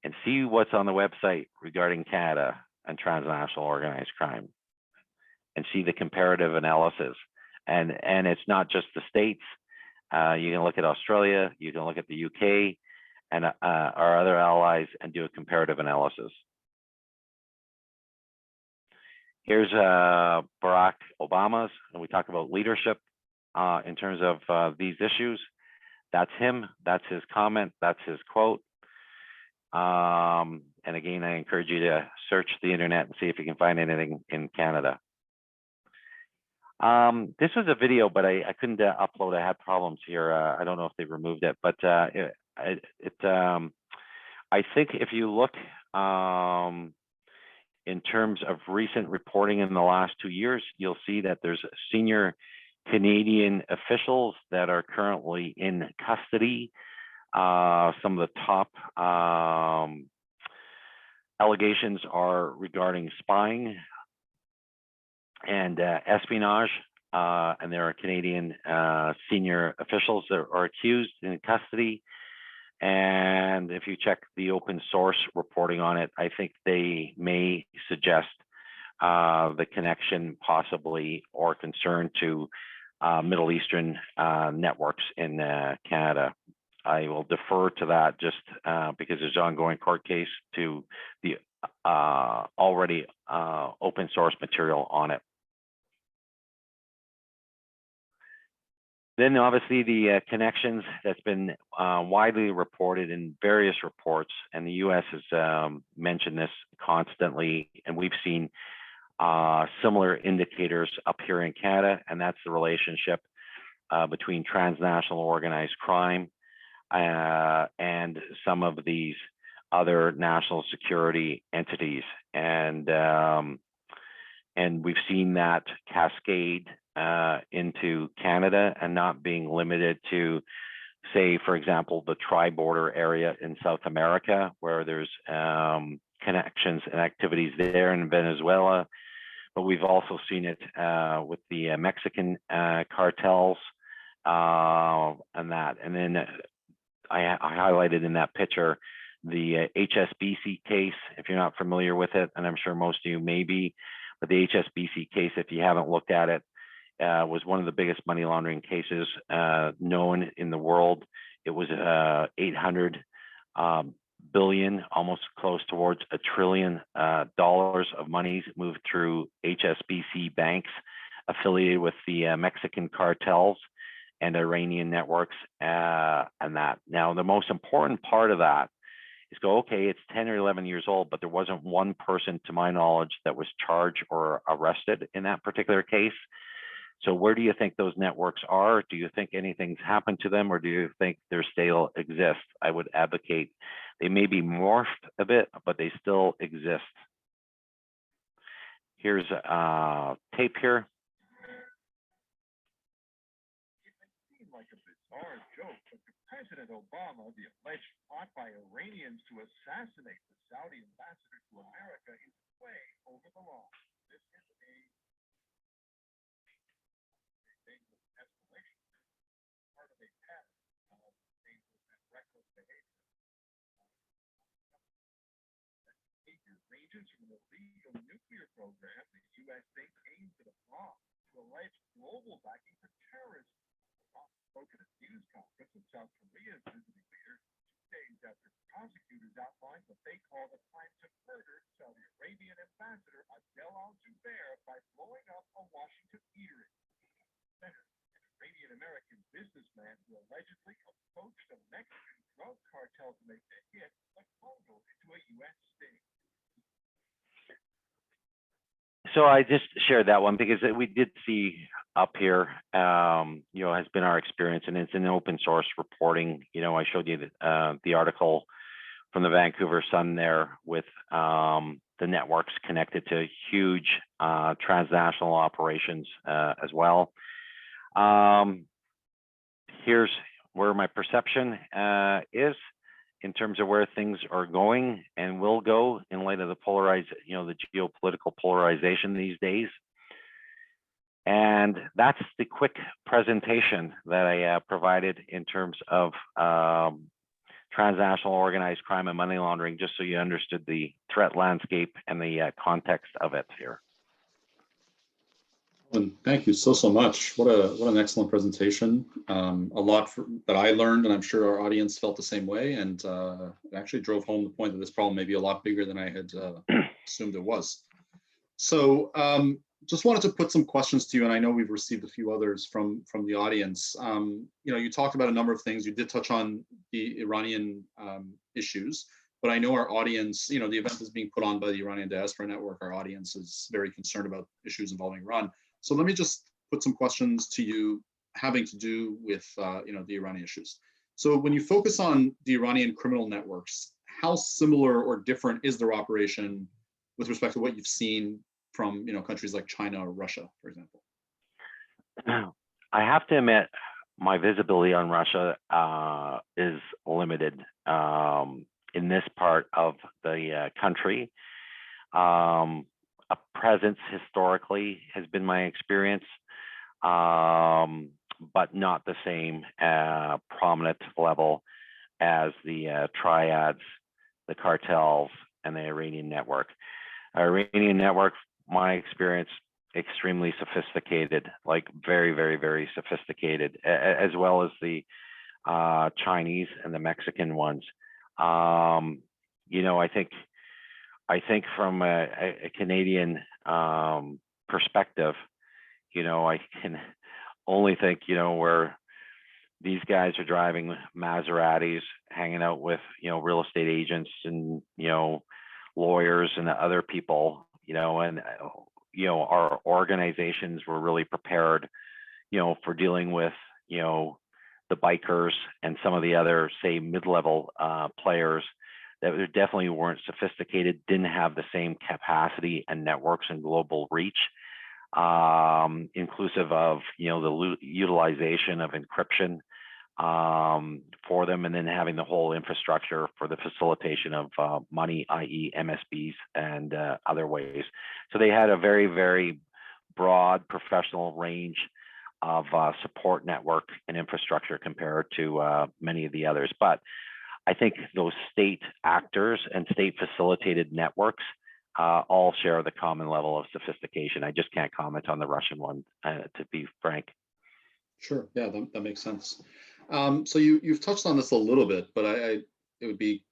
and see what's on the website regarding Canada and transnational organized crime, and see the comparative analysis. And it's not just the States. You can look at Australia, you can look at the UK and our other allies and do a comparative analysis. Here's Barack Obama's, and we talk about leadership in terms of these issues. That's him, that's his comment, that's his quote. And again, I encourage you to search the internet and see if you can find anything in Canada. This was a video, but I couldn't upload. I had problems here. I don't know if they removed it, but I think if you look in terms of recent reporting in the last 2 years, you'll see that there's senior Canadian officials that are currently in custody. Some of the top allegations are regarding spying and espionage, and there are Canadian senior officials that are accused in custody. And if you check the open source reporting on it, I think they may suggest the connection possibly or concern to Middle Eastern networks in Canada. I will defer to that just because there's an ongoing court case to the already open source material on it. Then obviously the connections that's been widely reported in various reports, and the US has mentioned this constantly, and we've seen similar indicators up here in Canada, and that's the relationship between transnational organized crime and some of these other national security entities. And we've seen that cascade into Canada and not being limited to, say, for example, the tri-border area in South America, where there's connections and activities there in Venezuela. But we've also seen it with the Mexican cartels and that. And then I highlighted in that picture the HSBC case, if you're not familiar with it, and I'm sure most of you may be, but the HSBC case, if you haven't looked at it, was one of the biggest money laundering cases known in the world. It was 800 billion, almost close towards $1 trillion of monies moved through HSBC banks affiliated with the Mexican cartels and Iranian networks and that. Now, the most important part of that is okay, it's 10 or 11 years old, but there wasn't one person, to my knowledge, that was charged or arrested in that particular case. So where do you think those networks are? Do you think anything's happened to them, or do you think they still exist? I would advocate they may be morphed a bit, but they still exist. Here's a tape here. It may seem like a bizarre joke, but President Obama, the alleged plot by Iranians to assassinate the Saudi ambassador to America, is way over the line. This is a dangerous escalation, part of a pattern of dangerous and reckless behavior. Behavior ranges from an illegal nuclear program the U.S. thinks aims at a bomb to alleged global backing for terrorism. Spoken at news conference in South Korea's visiting leaders 2 days after prosecutors outlined what they call the plan to murder Saudi Arabian ambassador Adel al-Jubeir by blowing up a Washington eatery. An Iranian-American businessman who allegedly approached a Mexican drug cartel to make the hit, but bundled into a U.S. state. So I just shared that one because we did see up here, has been our experience, and it's in open source reporting. I showed you the article from the Vancouver Sun there with the networks connected to huge transnational operations as well. Here's where my perception is in terms of where things are going and will go in light of the the geopolitical polarization these days. And that's the quick presentation that I provided in terms of transnational organized crime and money laundering, just so you understood the threat landscape and the context of it here. And thank you so much. What an excellent presentation. A lot that I learned, and I'm sure our audience felt the same way. And it actually drove home the point that this problem may be a lot bigger than I had assumed it was. So just wanted to put some questions to you, and I know we've received a few others from the audience. You talked about a number of things. You did touch on the Iranian issues, but I know our audience, the event is being put on by the Iranian Diaspora Network. Our audience is very concerned about issues involving Iran. So let me just put some questions to you having to do with, the Iranian issues. So when you focus on the Iranian criminal networks, how similar or different is their operation with respect to what you've seen from, countries like China or Russia, for example? I have to admit, my visibility on Russia is limited. in this part of the country. A presence historically has been my experience, but not the same prominent level as the triads, the cartels, and the Iranian network. Iranian network, my experience, extremely sophisticated, like very, very, very sophisticated, as well as the Chinese and the Mexican ones. You know, I think from a Canadian perspective, you know, I can only think, you know, where these guys are driving Maseratis, hanging out with, you know, real estate agents and, you know, lawyers and other people, you know, and, you know, our organizations were really prepared, you know, for dealing with, you know, the bikers and some of the other, say, mid-level players that definitely weren't sophisticated, didn't have the same capacity and networks and global reach, inclusive of, you know, the utilization of encryption for them, and then having the whole infrastructure for the facilitation of money, i.e. MSBs and other ways. So they had a very, very broad professional range of support network and infrastructure compared to many of the others. But I think those state actors and state facilitated networks all share the common level of sophistication. I just can't comment on the Russian one, to be frank. Sure, yeah, that makes sense. So you've touched on this a little bit, but it would be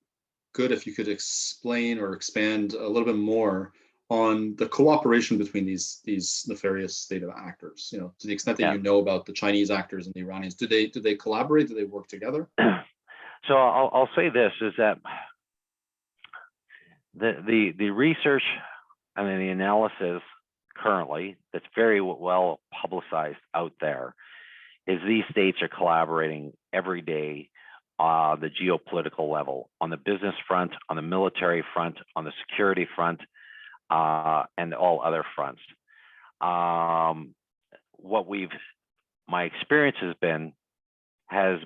good if you could explain or expand a little bit more on the cooperation between these nefarious state of actors. You know, to the extent that you know about the Chinese actors and the Iranians, do they collaborate? Do they work together? So I'll say this is that the research and the analysis currently that's very well publicized out there is these states are collaborating every day on the geopolitical level, on the business front, on the military front, on the security front, and all other fronts. My experience has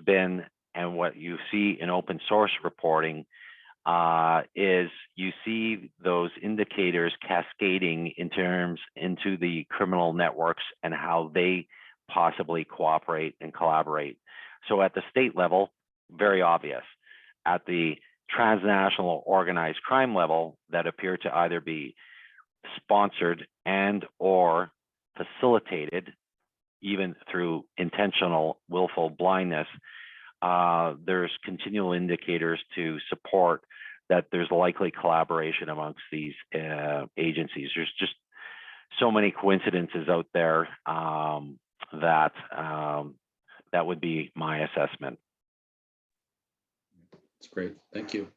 been, and what you see in open source reporting is you see those indicators cascading into the criminal networks and how they possibly cooperate and collaborate. So at the state level, very obvious. At the transnational organized crime level, that appear to either be sponsored and or facilitated, even through intentional willful blindness, there's continual indicators to support that there's likely collaboration amongst these agencies. There's just so many coincidences out there that would be my assessment. That's great, thank you.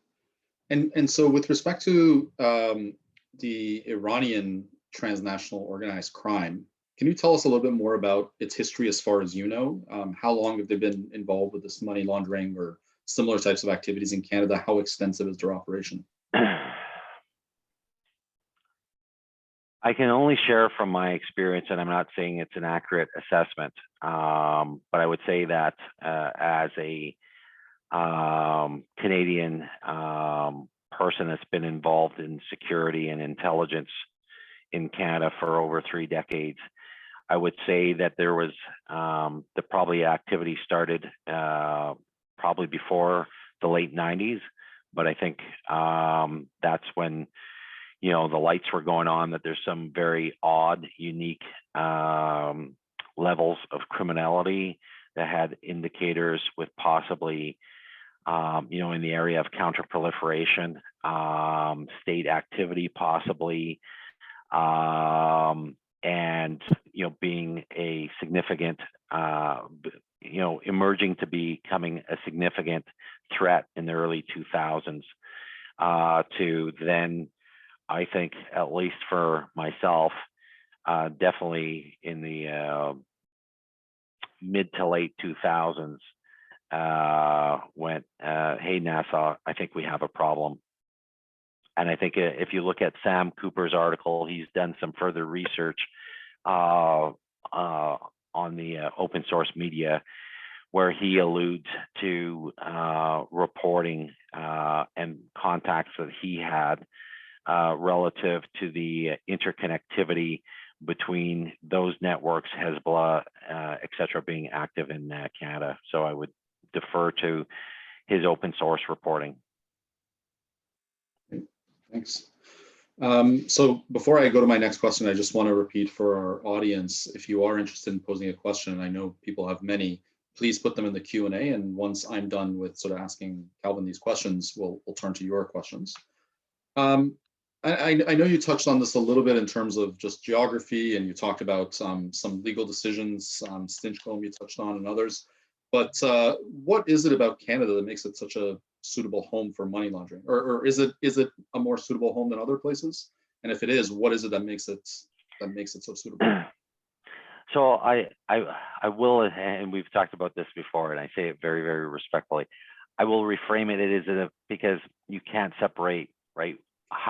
And so with respect to the Iranian transnational organized crime, can you tell us a little bit more about its history as far as you know? How long have they been involved with this money laundering or similar types of activities in Canada? How extensive is their operation? I can only share from my experience, and I'm not saying it's an accurate assessment, but I would say that as a Canadian person that's been involved in security and intelligence in Canada for over 3 decades, I would say that there was probably activity started probably before the late 90s, but I think that's when, you know, the lights were going on that there's some very odd, unique levels of criminality that had indicators with possibly, you know, in the area of counterproliferation, state activity possibly, and, you know, being a significant, you know, emerging to becoming a significant threat in the early 2000s, to then, I think, at least for myself, definitely in the mid to late 2000s, went, hey, NASA, I think we have a problem. And I think if you look at Sam Cooper's article, he's done some further research on the open source media, where he alludes to reporting and contacts that he had relative to the interconnectivity between those networks, Hezbollah, et cetera, being active in Canada. So I would defer to his open source reporting. Thanks. So before I go to my next question, I just want to repeat for our audience, if you are interested in posing a question, and I know people have many, please put them in the Q&A. And once I'm done with sort of asking Calvin these questions, we'll turn to your questions. I know you touched on this a little bit in terms of just geography, and you talked about some legal decisions, Stinchcombe you touched on, and others. But what is it about Canada that makes it such a suitable home for money laundering, or is it a more suitable home than other places? And if it is, what is it that makes it so suitable? So I will, and we've talked about this before, and I say it very, very respectfully. I will reframe it. It is because you can't separate, right?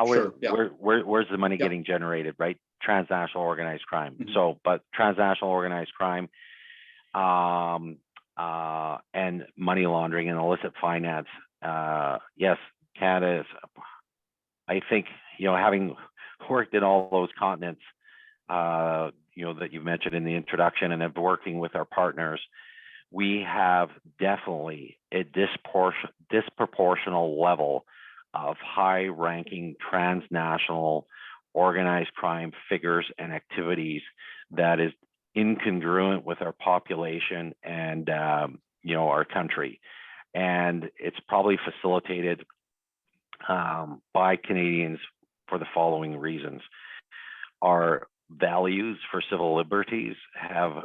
Where's the money getting generated, right? Transnational organized crime. So, but transnational organized crime and money laundering and illicit finance. Yes, Canada is, I think, having worked in all those continents, that you mentioned in the introduction, and of working with our partners, we have definitely a disproportional level of high-ranking transnational organized crime figures and activities that is incongruent with our population and our country. And it's probably facilitated by Canadians for the following reasons. Our values for civil liberties have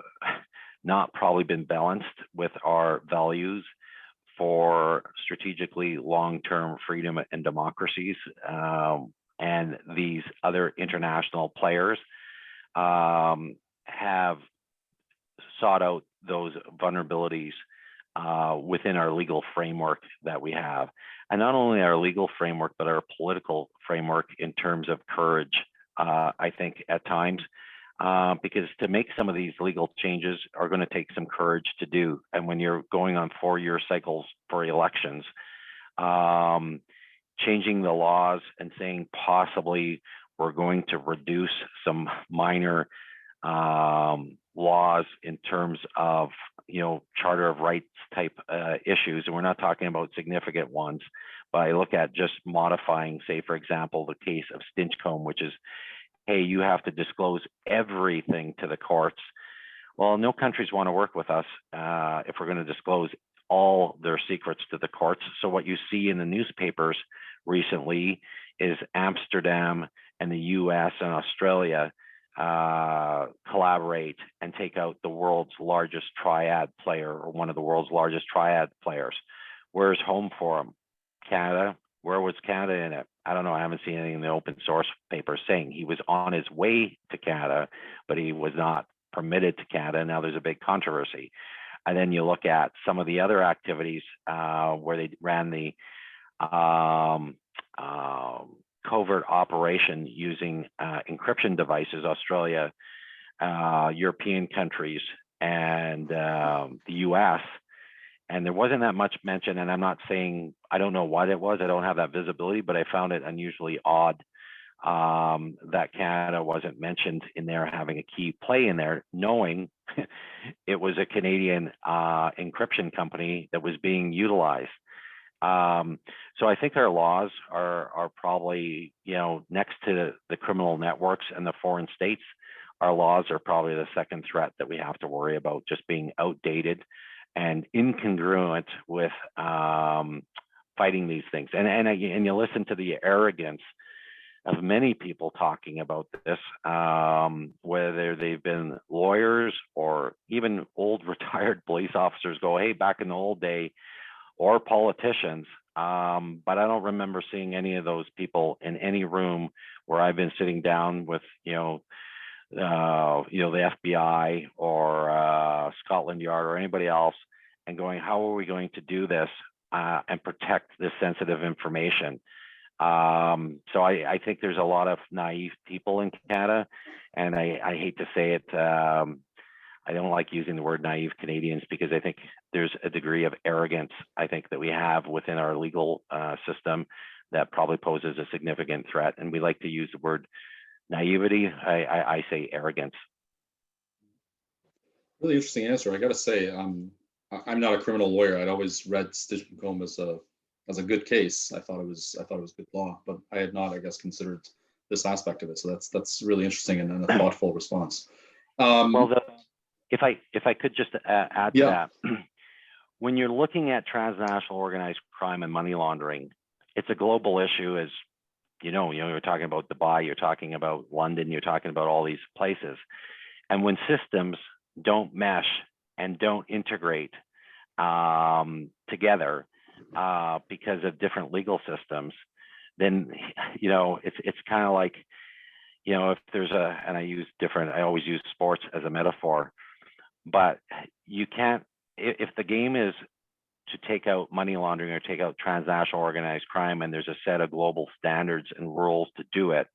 not probably been balanced with our values for strategically long-term freedom and democracies. And these other international players have sought out those vulnerabilities within our legal framework that we have. And not only our legal framework, but our political framework in terms of courage, I think at times, because to make some of these legal changes are going to take some courage to do. And when you're going on 4-year cycles for elections, changing the laws and saying possibly we're going to reduce some minor laws in terms of Charter of Rights type issues, and we're not talking about significant ones, but I look at just modifying, say, for example, the case of Stinchcombe, which is, hey, you have to disclose everything to the courts. Well, no countries want to work with us if we're going to disclose all their secrets to the courts. So what you see in the newspapers recently is Amsterdam and the US and Australia collaborate and take out the world's largest triad player, or one of the world's largest triad players. Where's home for them? Canada. Where was Canada in it? I don't know. I haven't seen anything in the open source paper saying he was on his way to Canada, but he was not permitted to Canada. Now there's a big controversy. And then you look at some of the other activities where they ran the covert operation using encryption devices, Australia, European countries, and the US. And there wasn't that much mention, and I'm not saying, I don't know what it was, I don't have that visibility, but I found it unusually odd that Canada wasn't mentioned in there having a key play in there, knowing it was a Canadian encryption company that was being utilized. So I think our laws are probably, next to the criminal networks and the foreign states, our laws are probably the second threat that we have to worry about, just being outdated and incongruent with fighting these things. And you listen to the arrogance of many people talking about this, whether they've been lawyers or even old retired police officers go, hey, back in the old day, or politicians. But I don't remember seeing any of those people in any room where I've been sitting down with, the FBI or Scotland Yard or anybody else and going, how are we going to do this and protect this sensitive information? So I think there's a lot of naive people in Canada, and I hate to say it, I don't like using the word naive Canadians because I think there's a degree of arrogance, I think, that we have within our legal system that probably poses a significant threat. And we like to use the word naivety. I say arrogance. Really interesting answer. I got to say, I'm not a criminal lawyer. I'd always read Stinchcombe as a good case. I thought it was good law, but I had not, I guess, considered this aspect of it. So that's really interesting and a thoughtful response. Well, if I could just add to that, when you're looking at transnational organized crime and money laundering, it's a global issue. As you're talking about Dubai, you're talking about London, you're talking about all these places, and when systems don't mesh and don't integrate together because of different legal systems, then it's kind of like, if there's and I always use sports as a metaphor, but you can't, if the game is to take out money laundering or take out transnational organized crime, and there's a set of global standards and rules to do it,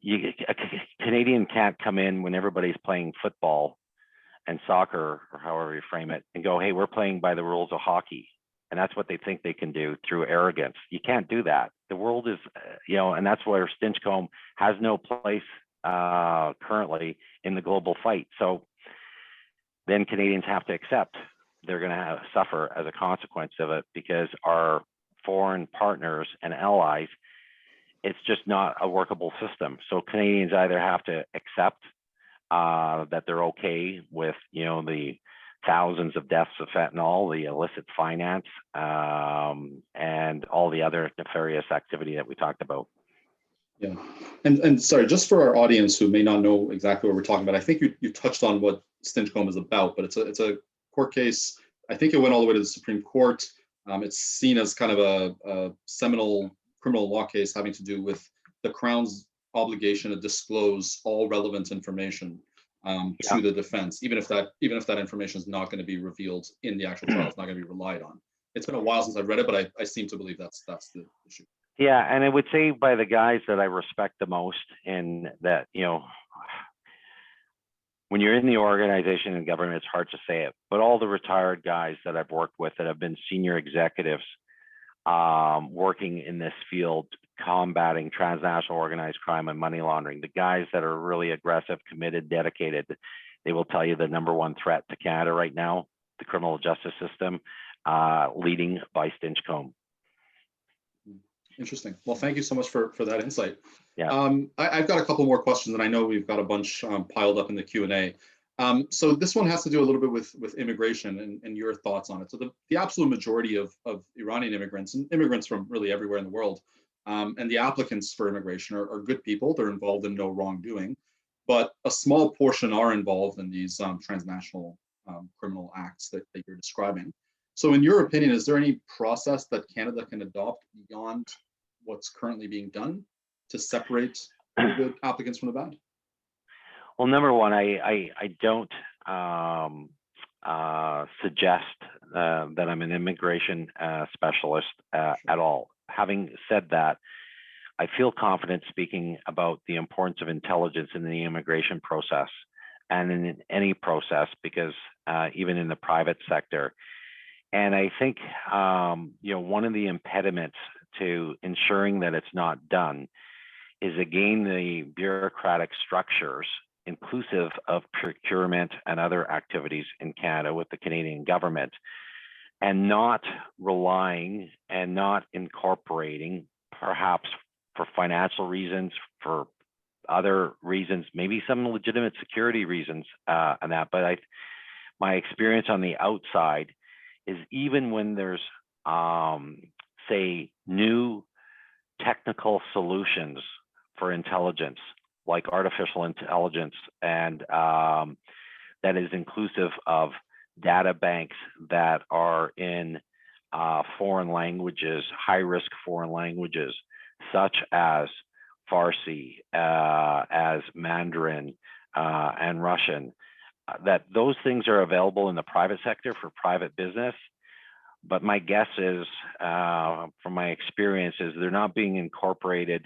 a Canadian can't come in when everybody's playing football and soccer, or however you frame it, and go, hey, we're playing by the rules of hockey. And that's what they think they can do through arrogance. You can't do that. The world is, and that's where Stinchcombe has no place currently in the global fight. So then Canadians have to accept they're going to suffer as a consequence of it, because our foreign partners and allies, it's just not a workable system. So Canadians either have to accept that they're okay with, the thousands of deaths of fentanyl, the illicit finance, and all the other nefarious activity that we talked about. Yeah, and sorry, just for our audience who may not know exactly what we're talking about, I think you touched on what Stinchcombe is about, but it's a court case. I think it went all the way to the Supreme Court. It's seen as kind of a seminal criminal law case having to do with the Crown's obligation to disclose all relevant information to the defense, even if that information is not going to be revealed in the actual trial, it's not going to be relied on. It's been a while since I've read it, but I seem to believe that's the issue. Yeah, and I would say by the guys that I respect the most, in that, when you're in the organization and government, it's hard to say it, but all the retired guys that I've worked with that have been senior executives working in this field, combating transnational organized crime and money laundering, the guys that are really aggressive, committed, dedicated, they will tell you the number one threat to Canada right now, the criminal justice system, leading by Stinchcombe. Interesting. Well, thank you so much for that insight. Yeah. I've got a couple more questions, and I know we've got a bunch piled up in the Q&A. So this one has to do a little bit with immigration and your thoughts on it. So the absolute majority of Iranian immigrants, and immigrants from really everywhere in the world, and the applicants for immigration are good people. They're involved in no wrongdoing, but a small portion are involved in these transnational criminal acts that you're describing. So in your opinion, is there any process that Canada can adopt beyond what's currently being done to separate the good applicants from the bad? Well, number one, I don't suggest that I'm an immigration specialist at all. Having said that, I feel confident speaking about the importance of intelligence in the immigration process and in any process, because even in the private sector. And I think, one of the impediments to ensuring that it's not done is, again, the bureaucratic structures, inclusive of procurement and other activities in Canada with the Canadian government, and not relying and not incorporating, perhaps for financial reasons, for other reasons, maybe some legitimate security reasons, and that. But my experience on the outside is, even when there's, say, new technical solutions for intelligence, like artificial intelligence, and that is inclusive of data banks that are in foreign languages, high-risk foreign languages, such as Farsi, as Mandarin, and Russian, that those things are available in the private sector for private business. But my guess is, from my experience, is they're not being incorporated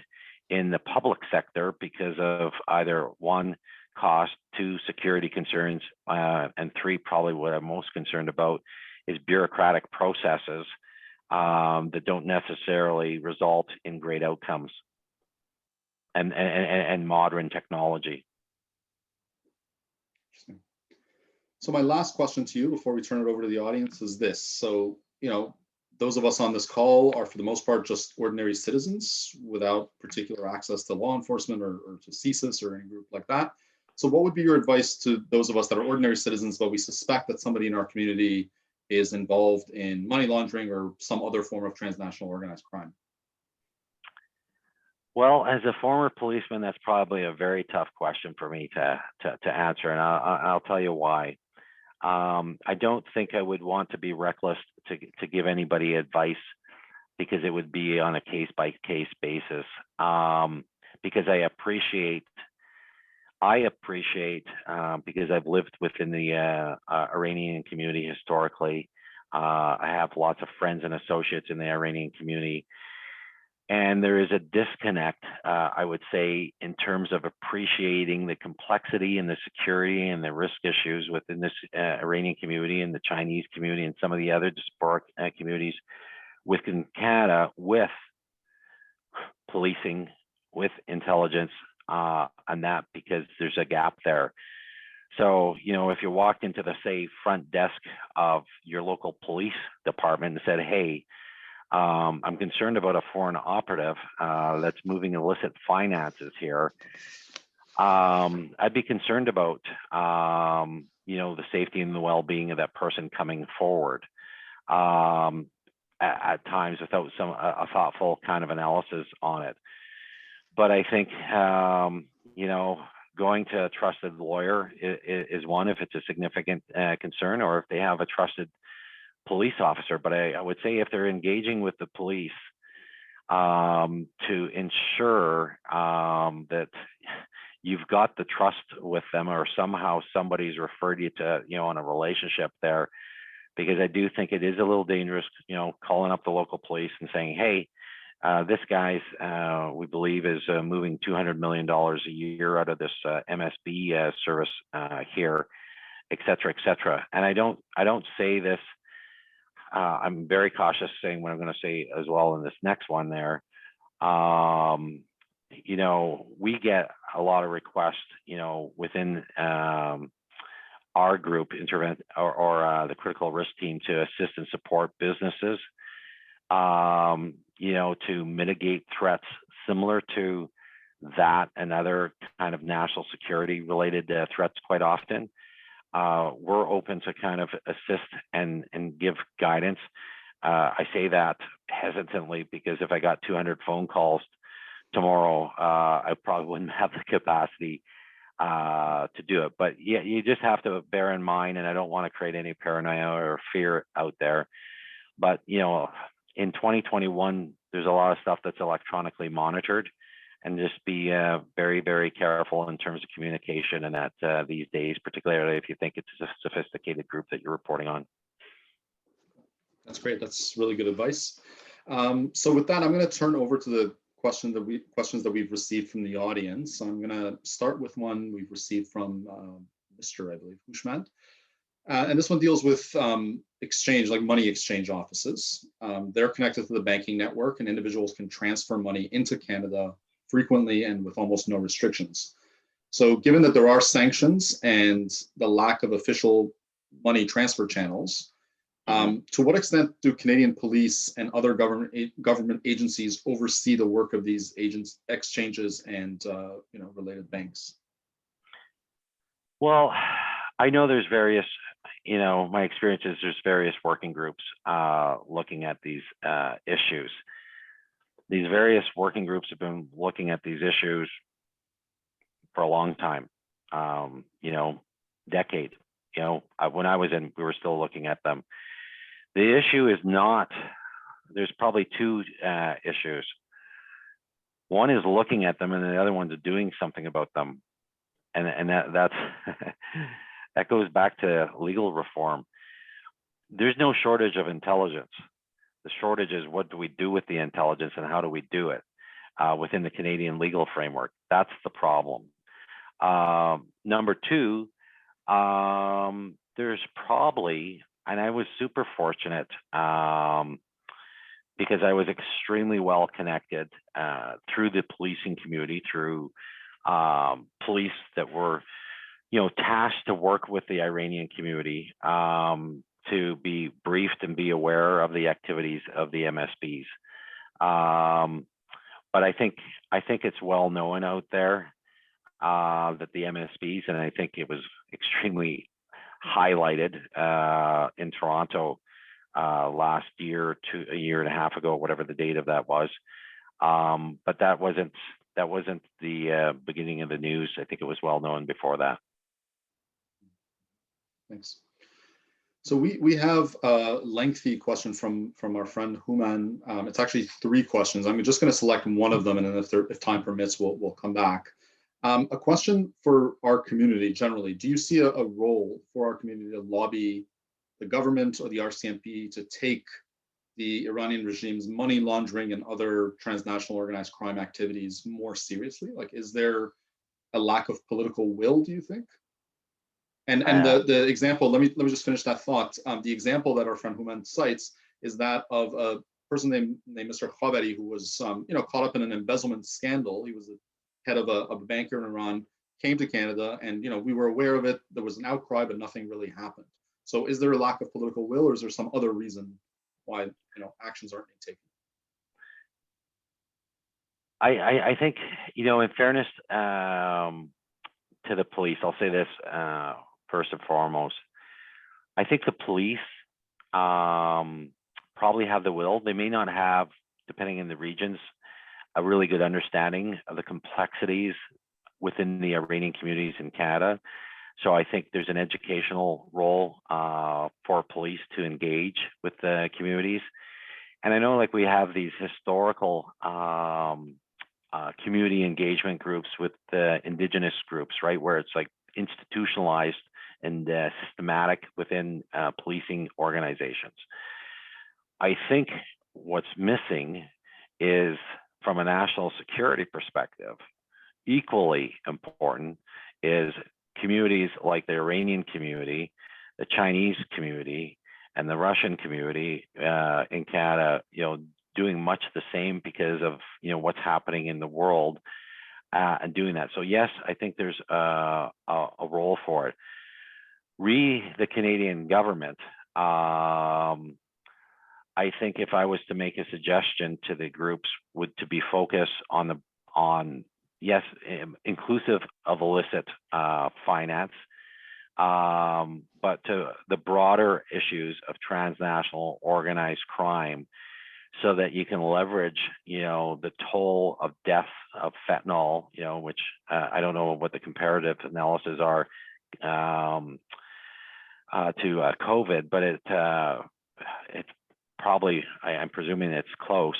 in the public sector because of either, one, cost, 2, security concerns, and 3, probably what I'm most concerned about, is bureaucratic processes that don't necessarily result in great outcomes and modern technology. So my last question to you before we turn it over to the audience is this. So, those of us on this call are for the most part just ordinary citizens without particular access to law enforcement or to CSIS or any group like that. So what would be your advice to those of us that are ordinary citizens, but we suspect that somebody in our community is involved in money laundering or some other form of transnational organized crime? Well, as a former policeman, that's probably a very tough question for me to answer, and I'll tell you why. I don't think I would want to be reckless to give anybody advice, because it would be on a case-by-case basis. Because I appreciate, because I've lived within the Iranian community historically. I have lots of friends and associates in the Iranian community. And there is a disconnect, I would say, in terms of appreciating the complexity and the security and the risk issues within this Iranian community and the Chinese community and some of the other diasporic communities within Canada, with policing, with intelligence, and that, because there's a gap there. So, if you walked into the, say, front desk of your local police department and said, hey, I'm concerned about a foreign operative that's moving illicit finances here, I'd be concerned about, the safety and the well-being of that person coming forward at times without a thoughtful kind of analysis on it. But I think, going to a trusted lawyer is one, if it's a significant concern, or if they have a trusted police officer. But I would say if they're engaging with the police to ensure that you've got the trust with them, or somehow somebody's referred you to, on a relationship there, because I do think it is a little dangerous, calling up the local police and saying, hey, this guy's, we believe, is moving $200 million a year out of this MSB service here, et cetera, et cetera. And I don't say this, I'm very cautious saying what I'm going to say as well in this next one there. We get a lot of requests, within our group, the critical risk team, to assist and support businesses, to mitigate threats similar to that and other kind of national security related threats quite often. We're open to kind of assist and give guidance. I say that hesitantly, because if I got 200 phone calls tomorrow, I probably wouldn't have the capacity to do it. But yeah, you just have to bear in mind, and I don't want to create any paranoia or fear out there, but in 2021, there's a lot of stuff that's electronically monitored, and just be very, very careful in terms of communication and that these days, particularly if you think it's a sophisticated group that you're reporting on. That's great. That's really good advice. So with that, I'm going to turn over to the questions that we've received from the audience. I'm going to start with one we've received from Mr. I believe, Hushmand. And this one deals with exchange, like money exchange offices. They're connected to the banking network, and individuals can transfer money into Canada frequently and with almost no restrictions. So given that there are sanctions and the lack of official money transfer channels, to what extent do Canadian police and other government agencies oversee the work of these exchanges and related banks? Well, I know there's various, my experience is there's various working groups looking at these issues. These various working groups have been looking at these issues for a long time, decade. When I was in, we were still looking at them. The issue is not, there's probably two issues. One is looking at them, and the other one's doing something about them. And that's that goes back to legal reform. There's no shortage of intelligence. The shortage is, what do we do with the intelligence, and how do we do it within the Canadian legal framework? That's the problem. Number two, there's probably, and I was super fortunate because I was extremely well connected through the policing community, through police that were, tasked to work with the Iranian community to be briefed and be aware of the activities of the MSBs. But I think it's well known out there that the MSBs, and I think it was extremely highlighted in Toronto last year to a year and a half ago, whatever the date of that was. But that wasn't the beginning of the news. I think it was well known before that. Thanks. So we have a lengthy question from our friend Human. It's actually 3 questions. I'm just going to select one of them, and then if time permits, we'll come back. A question for our community generally: do you see a role for our community to lobby the government or the RCMP to take the Iranian regime's money laundering and other transnational organized crime activities more seriously? Like, is there a lack of political will, do you think? And the example, let me just finish that thought. The example that our friend Human cites is that of a person named Mr. Khabari, who was caught up in an embezzlement scandal. He was the head of a banker in Iran, came to Canada, and we were aware of it. There was an outcry, but nothing really happened. So is there a lack of political will, or is there some other reason why actions aren't being taken? I think, in fairness to the police, I'll say this first and foremost. I think the police probably have the will. They may not have, depending on the regions, a really good understanding of the complexities within the Iranian communities in Canada. So I think there's an educational role for police to engage with the communities. And I know, we have these historical community engagement groups with the Indigenous groups, right, where it's institutionalized and systematic within policing organizations. I think what's missing is, from a national security perspective, equally important is communities like the Iranian community, the Chinese community, and the Russian community in Canada, doing much the same because of what's happening in the world and doing that. So yes, I think there's a role for it. The Canadian government, I think if I was to make a suggestion to the groups, would to be focused on yes, inclusive of illicit finance, but to the broader issues of transnational organized crime, so that you can leverage, the toll of death of fentanyl, which I don't know what the comparative analysis are to COVID, but it's probably, I'm presuming it's close.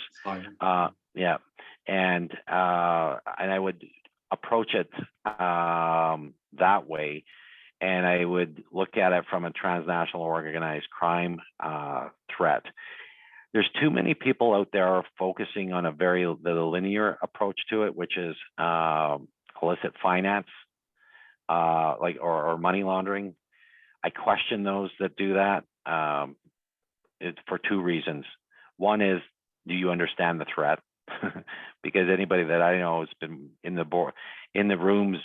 Yeah, and I would approach it that way, and I would look at it from a transnational organized crime threat. There's too many people out there focusing on the linear approach to it, which is illicit finance, or money laundering. I question those that do that. It's for 2 reasons. One is, do you understand the threat? Because anybody that I know has been in the rooms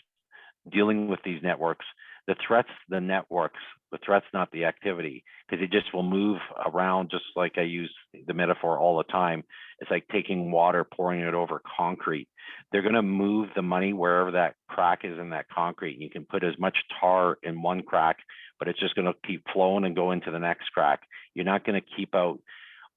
dealing with these networks, the threat's the networks, the threat's not the activity, because it just will move around, just like I use the metaphor all the time. It's like taking water, pouring it over concrete. They're going to move the money wherever that crack is in that concrete. You can put as much tar in one crack, but it's just going to keep flowing and go into the next crack. You're not going to keep out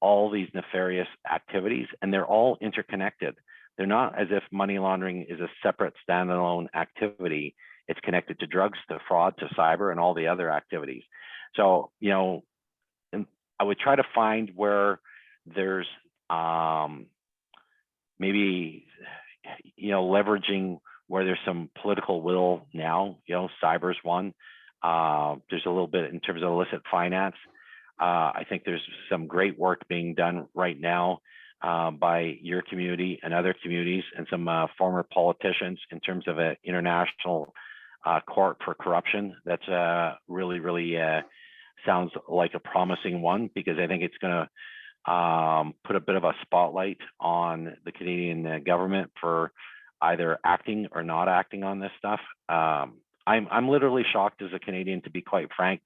all these nefarious activities, and they're all interconnected. They're not as if money laundering is a separate standalone activity. It's connected to drugs, to fraud, to cyber, and all the other activities. So, and I would try to find where there's maybe, leveraging where there's some political will now. Cyber's one. There's a little bit in terms of illicit finance. I think there's some great work being done right now by your community and other communities, and some former politicians in terms of an international court for corruption. That's really sounds like a promising one, because I think it's going to put a bit of a spotlight on the Canadian government for either acting or not acting on this stuff. I'm literally shocked as a Canadian, to be quite frank,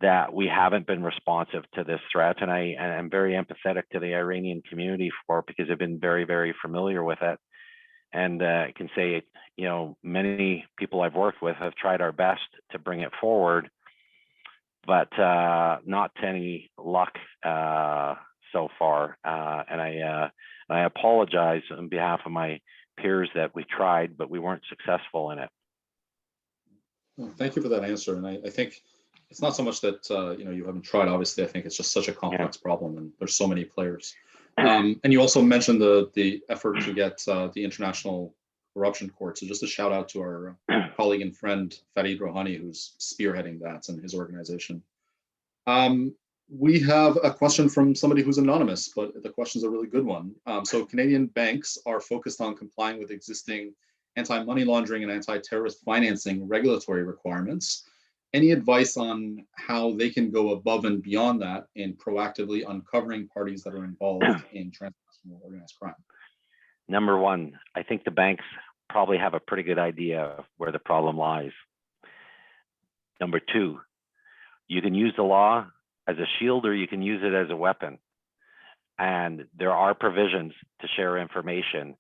that we haven't been responsive to this threat, and I'm very empathetic to the Iranian community for it, because I've been very familiar with it. And I can say, you know, many people I've worked with have tried our best to bring it forward, but not to any luck so far. And I apologize on behalf of my peers that we tried, but we weren't successful in it. Well, thank you for that answer. And I think it's not so much that you know, you haven't tried. Obviously, I think it's just such a complex problem, and there's so many players. And you also mentioned the effort to get the International Corruption Court. So just a shout out to our colleague and friend Farid Rouhani, who's spearheading that, and his organization. We have a question from somebody who's anonymous, but the question is a really good one. So Canadian banks are focused on complying with existing anti-money laundering and anti-terrorist financing regulatory requirements. Any advice on how they can go above and beyond that in proactively uncovering parties that are involved in transnational organized crime? Number one, I think the banks probably have a pretty good idea of where the problem lies. Number two, you can use the law as a shield, or you can use it as a weapon. And there are provisions to share information,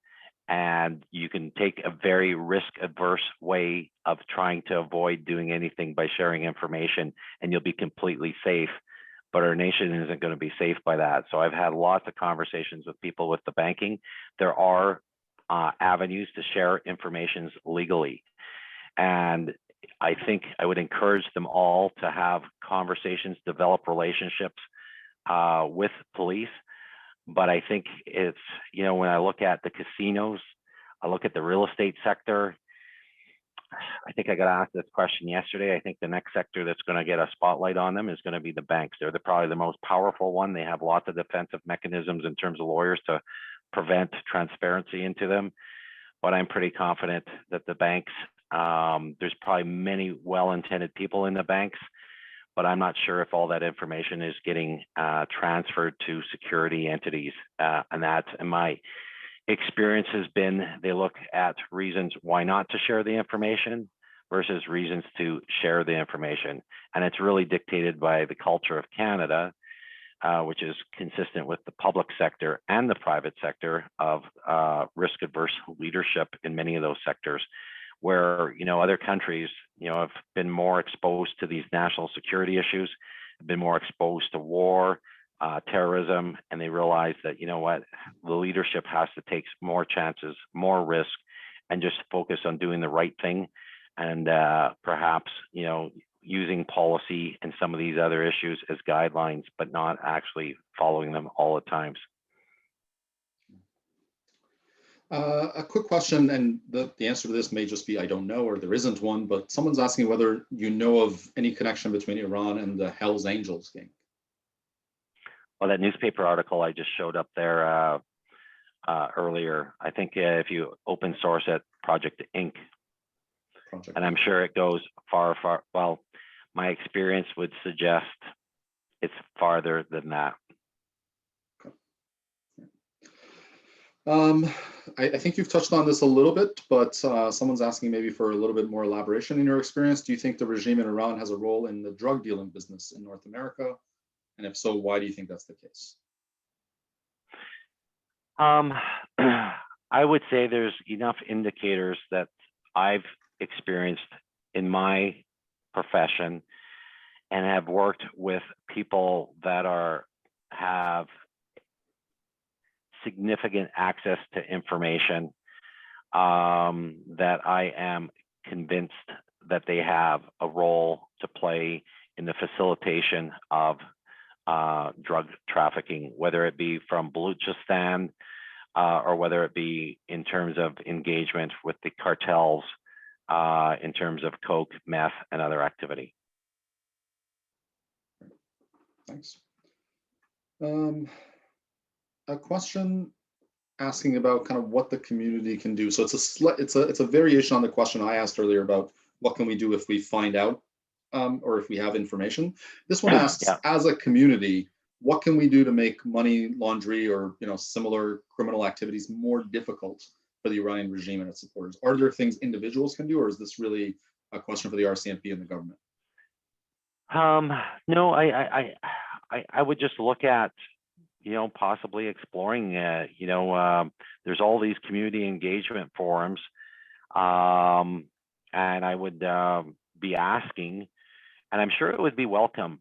and you can take a very risk-averse way of trying to avoid doing anything by sharing information, and you'll be completely safe. But our nation isn't going to be safe by that. So I've had lots of conversations with people with the banking. There are avenues to share information legally. And I think I would encourage them all to have conversations, develop relationships with police. But I think it's, you know, when I look at the casinos, I look at the real estate sector. I think I got asked this question yesterday. I think the next sector that's going to get a spotlight on them is going to be the banks. They're probably the most powerful one. They have lots of defensive mechanisms in terms of lawyers to prevent transparency into them. But I'm pretty confident that the banks, there's probably many well-intended people in the banks, but I'm not sure if all that information is getting transferred to security entities. And that, in my experience, has been they look at reasons why not to share the information versus reasons to share the information. And it's really dictated by the culture of Canada, which is consistent with the public sector and the private sector of risk-averse leadership in many of those sectors, where, you know, other countries, you know, have been more exposed to these national security issues, have been more exposed to war, terrorism, and they realize that, you know what, the leadership has to take more chances, more risk, and just focus on doing the right thing. And perhaps, you know, using policy and some of these other issues as guidelines, but not actually following them all the times. A quick question, and the answer to this may just be I don't know, or there isn't one, but someone's asking whether you know of any connection between Iran and the Hells Angels gang. Well, that newspaper article I just showed up there earlier, I think if you open source it, Project Inc., and I'm sure it goes far, well, my experience would suggest it's farther than that. I think you've touched on this a little bit, but someone's asking maybe for a little bit more elaboration in your experience. Do you think the regime in Iran has a role in the drug dealing business in North America? And if so, why do you think that's the case? I would say there's enough indicators that I've experienced in my profession and have worked with people that have significant access to information, that I am convinced that they have a role to play in the facilitation of drug trafficking, whether it be from Baluchistan or whether it be in terms of engagement with the cartels in terms of coke, meth, and other activity. Thanks. A question asking about kind of what the community can do. So it's a variation on the question I asked earlier about what can we do if we find out or if we have information. This one asks, Yeah. as a community, what can we do to make money laundry or similar criminal activities more difficult for the Iranian regime and its supporters? Are there things individuals can do, or is this really a question for the RCMP and the government? No, I would just look at, possibly exploring, there's all these community engagement forums, and I would be asking, and I'm sure it would be welcome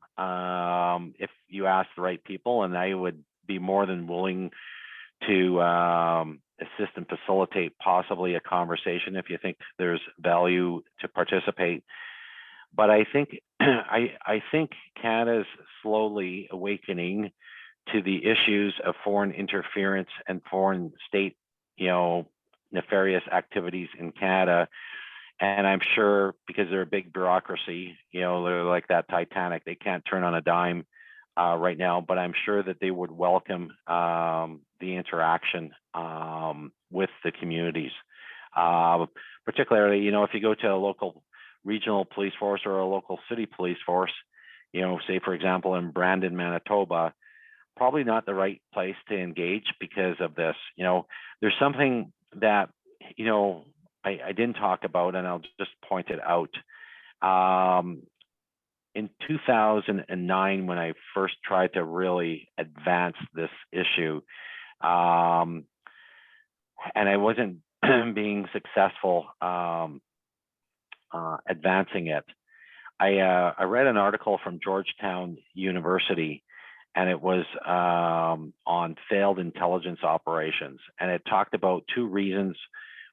if you ask the right people, and I would be more than willing to assist and facilitate possibly a conversation if you think there's value to participate. But I think I think Canada's slowly awakening to the issues of foreign interference and foreign state, nefarious activities in Canada. And I'm sure because they're a big bureaucracy, they're like that Titanic, they can't turn on a dime right now, but I'm sure that they would welcome the interaction with the communities. Particularly, if you go to a local regional police force or a local city police force, say for example in Brandon, Manitoba, probably not the right place to engage because of this. There's something that, I didn't talk about, and I'll just point it out. In 2009, when I first tried to really advance this issue, and I wasn't being successful advancing it, I read an article from Georgetown University, and it was on failed intelligence operations, and it talked about 2 reasons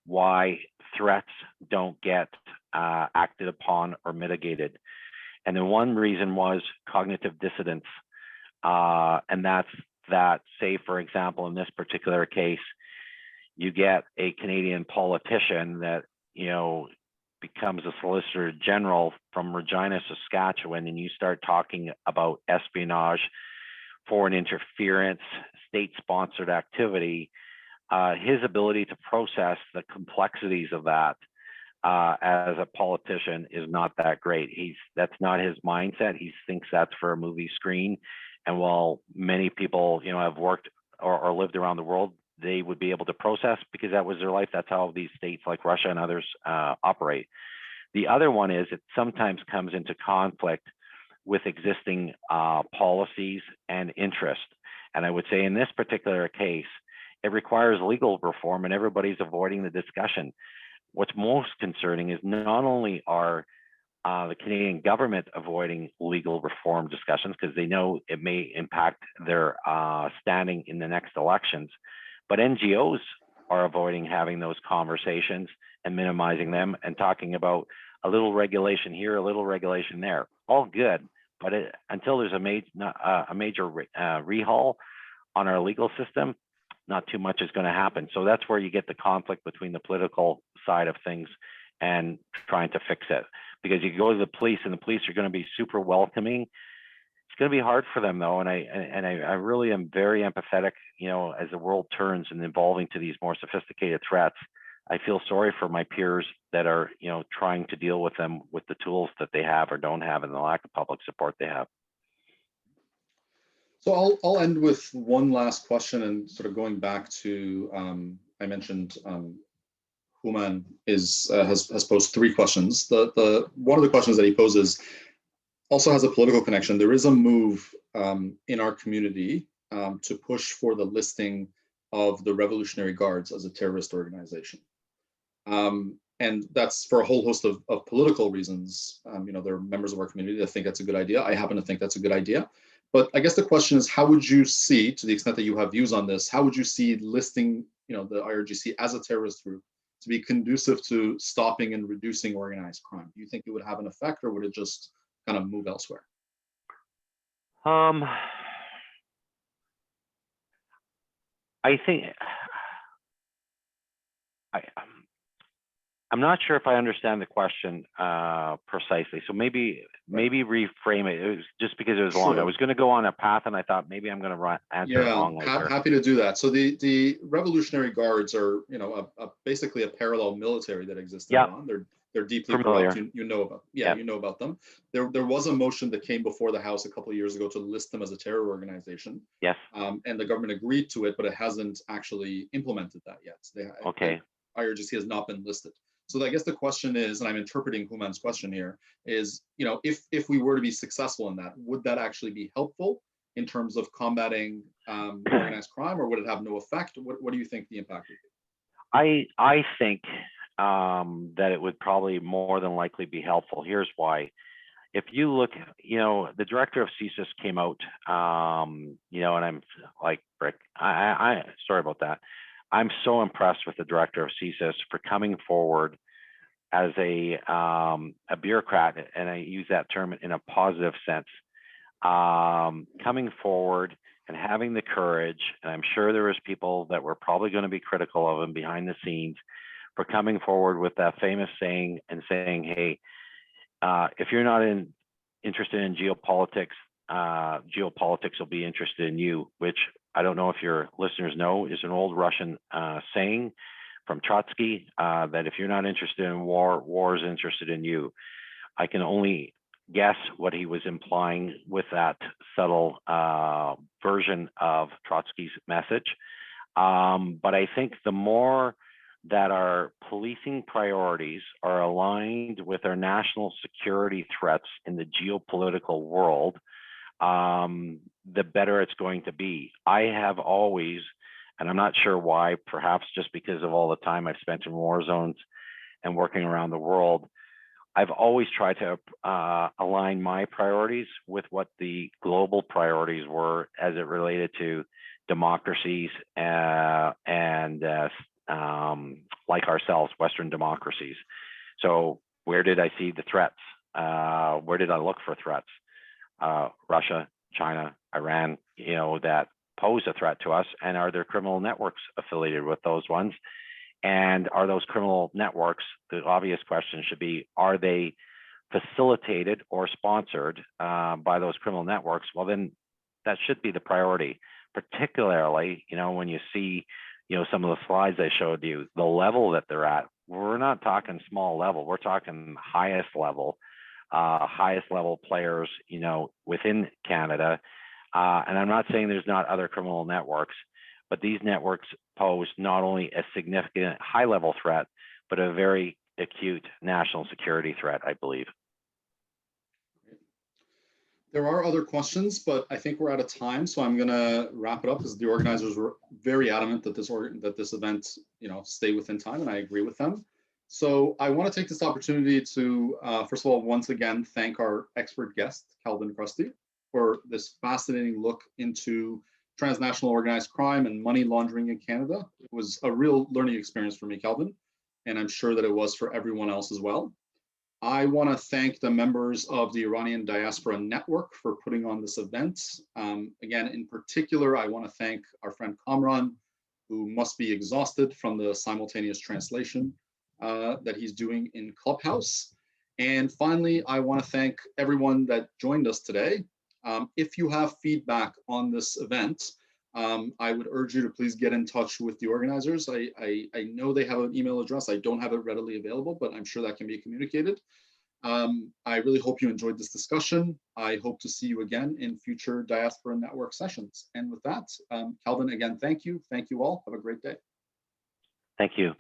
why threats don't get acted upon or mitigated. And the one reason was cognitive dissonance. And that's that, say, for example, in this particular case, you get a Canadian politician that, becomes a Solicitor General from Regina, Saskatchewan, and you start talking about espionage, foreign interference, state-sponsored activity. His ability to process the complexities of that as a politician is not that great. That's not his mindset. He thinks that's for a movie screen. And while many people, have worked or lived around the world, they would be able to process because that was their life. That's how these states like Russia and others operate. The other one is it sometimes comes into conflict with existing policies and interest. And I would say in this particular case, it requires legal reform, and everybody's avoiding the discussion. What's most concerning is not only are the Canadian government avoiding legal reform discussions because they know it may impact their standing in the next elections, but NGOs are avoiding having those conversations and minimizing them and talking about a little regulation here, a little regulation there. All good, but until there's a major rehaul on our legal system, not too much is going to happen. So that's where you get the conflict between the political side of things and trying to fix it. Because you go to the police and the police are going to be super welcoming. It's going to be hard for them though. And I really am very empathetic, as the world turns and evolving to these more sophisticated threats. I feel sorry for my peers that are, trying to deal with them with the tools that they have or don't have and the lack of public support they have. So I'll end with one last question, and sort of going back to I mentioned Human has posed 3 questions. The one of the questions that he poses also has a political connection. There is a move in our community to push for the listing of the Revolutionary Guards as a terrorist organization, and that's for a whole host of political reasons. There are members of our community that think that's a good idea. I happen to think that's a good idea. But I guess the question is, how would you see, to the extent that you have views on this, how would you see listing, the IRGC as a terrorist group to be conducive to stopping and reducing organized crime? Do you think it would have an effect, or would it just kind of move elsewhere? I think I'm not sure if I understand the question precisely. So maybe reframe it. It was just because it was long. I was going to go on a path, and I thought maybe I'm going to answer it wrong later. Happy to do that. So the Revolutionary Guards are, basically a parallel military that exists in Iran. They're deeply Familiar. corrupt. You know about, yeah, Yep. you know about them. There was a motion that came before the House a couple of years ago to list them as a terror organization. Yes. And the government agreed to it, but it hasn't actually implemented that yet. Okay. IRGC has not been listed. So I guess the question is, and I'm interpreting Human's question here, is, you know, if we were to be successful in that, would that actually be helpful in terms of combating organized crime, or would it have no effect? What do you think the impact would be? I think that it would probably more than likely be helpful. Here's why. If you look, you know, the director of CSIS came out, you know, and I'm like, Rick, I sorry about that. I'm so impressed with the director of CSIS for coming forward as a bureaucrat, and I use that term in a positive sense, coming forward and having the courage, and I'm sure there was people that were probably going to be critical of him behind the scenes for coming forward with that famous saying and saying, hey, if you're not interested in geopolitics, geopolitics will be interested in you, which I don't know if your listeners know is an old Russian saying from Chrustie, that if you're not interested in war, war is interested in you. I can only guess what he was implying with that subtle version of Trotsky's message. But I think the more that our policing priorities are aligned with our national security threats in the geopolitical world, the better it's going to be. I have always, and I'm not sure why, perhaps just because of all the time I've spent in war zones and working around the world, I've always tried to align my priorities with what the global priorities were as it related to democracies and like ourselves, Western democracies. So where did I see the threats? Where did I look for threats? Russia, China, Iran, you know, that pose a threat to us, and are there criminal networks affiliated with those ones? And are those criminal networks, the obvious question should be, are they facilitated or sponsored by those criminal networks? Well, then that should be the priority, particularly, you know, when you see, you know, some of the slides I showed you, the level that they're at. We're not talking small level, we're talking highest level players, you know, within Canada. And I'm not saying there's not other criminal networks, but these networks pose not only a significant high-level threat, but a very acute national security threat, I believe. There are other questions, but I think we're out of time, so I'm going to wrap it up, because the organizers were very adamant that this event, you know, stay within time, and I agree with them. So I want to take this opportunity to, first of all, once again, thank our expert guest, Calvin Chrustie, for this fascinating look into transnational organized crime and money laundering in Canada. It was a real learning experience for me, Calvin, and I'm sure that it was for everyone else as well. I want to thank the members of the Iranian Diaspora Network for putting on this event. Again, in particular, I want to thank our friend Kamran, who must be exhausted from the simultaneous translation that he's doing in Clubhouse. And finally, I want to thank everyone that joined us today. If you have feedback on this event, I would urge you to please get in touch with the organizers. I know they have an email address. I don't have it readily available, but I'm sure that can be communicated. I really hope you enjoyed this discussion. I hope to see you again in future Diaspora Network sessions. And with that, Calvin, again, thank you. Thank you all. Have a great day. Thank you.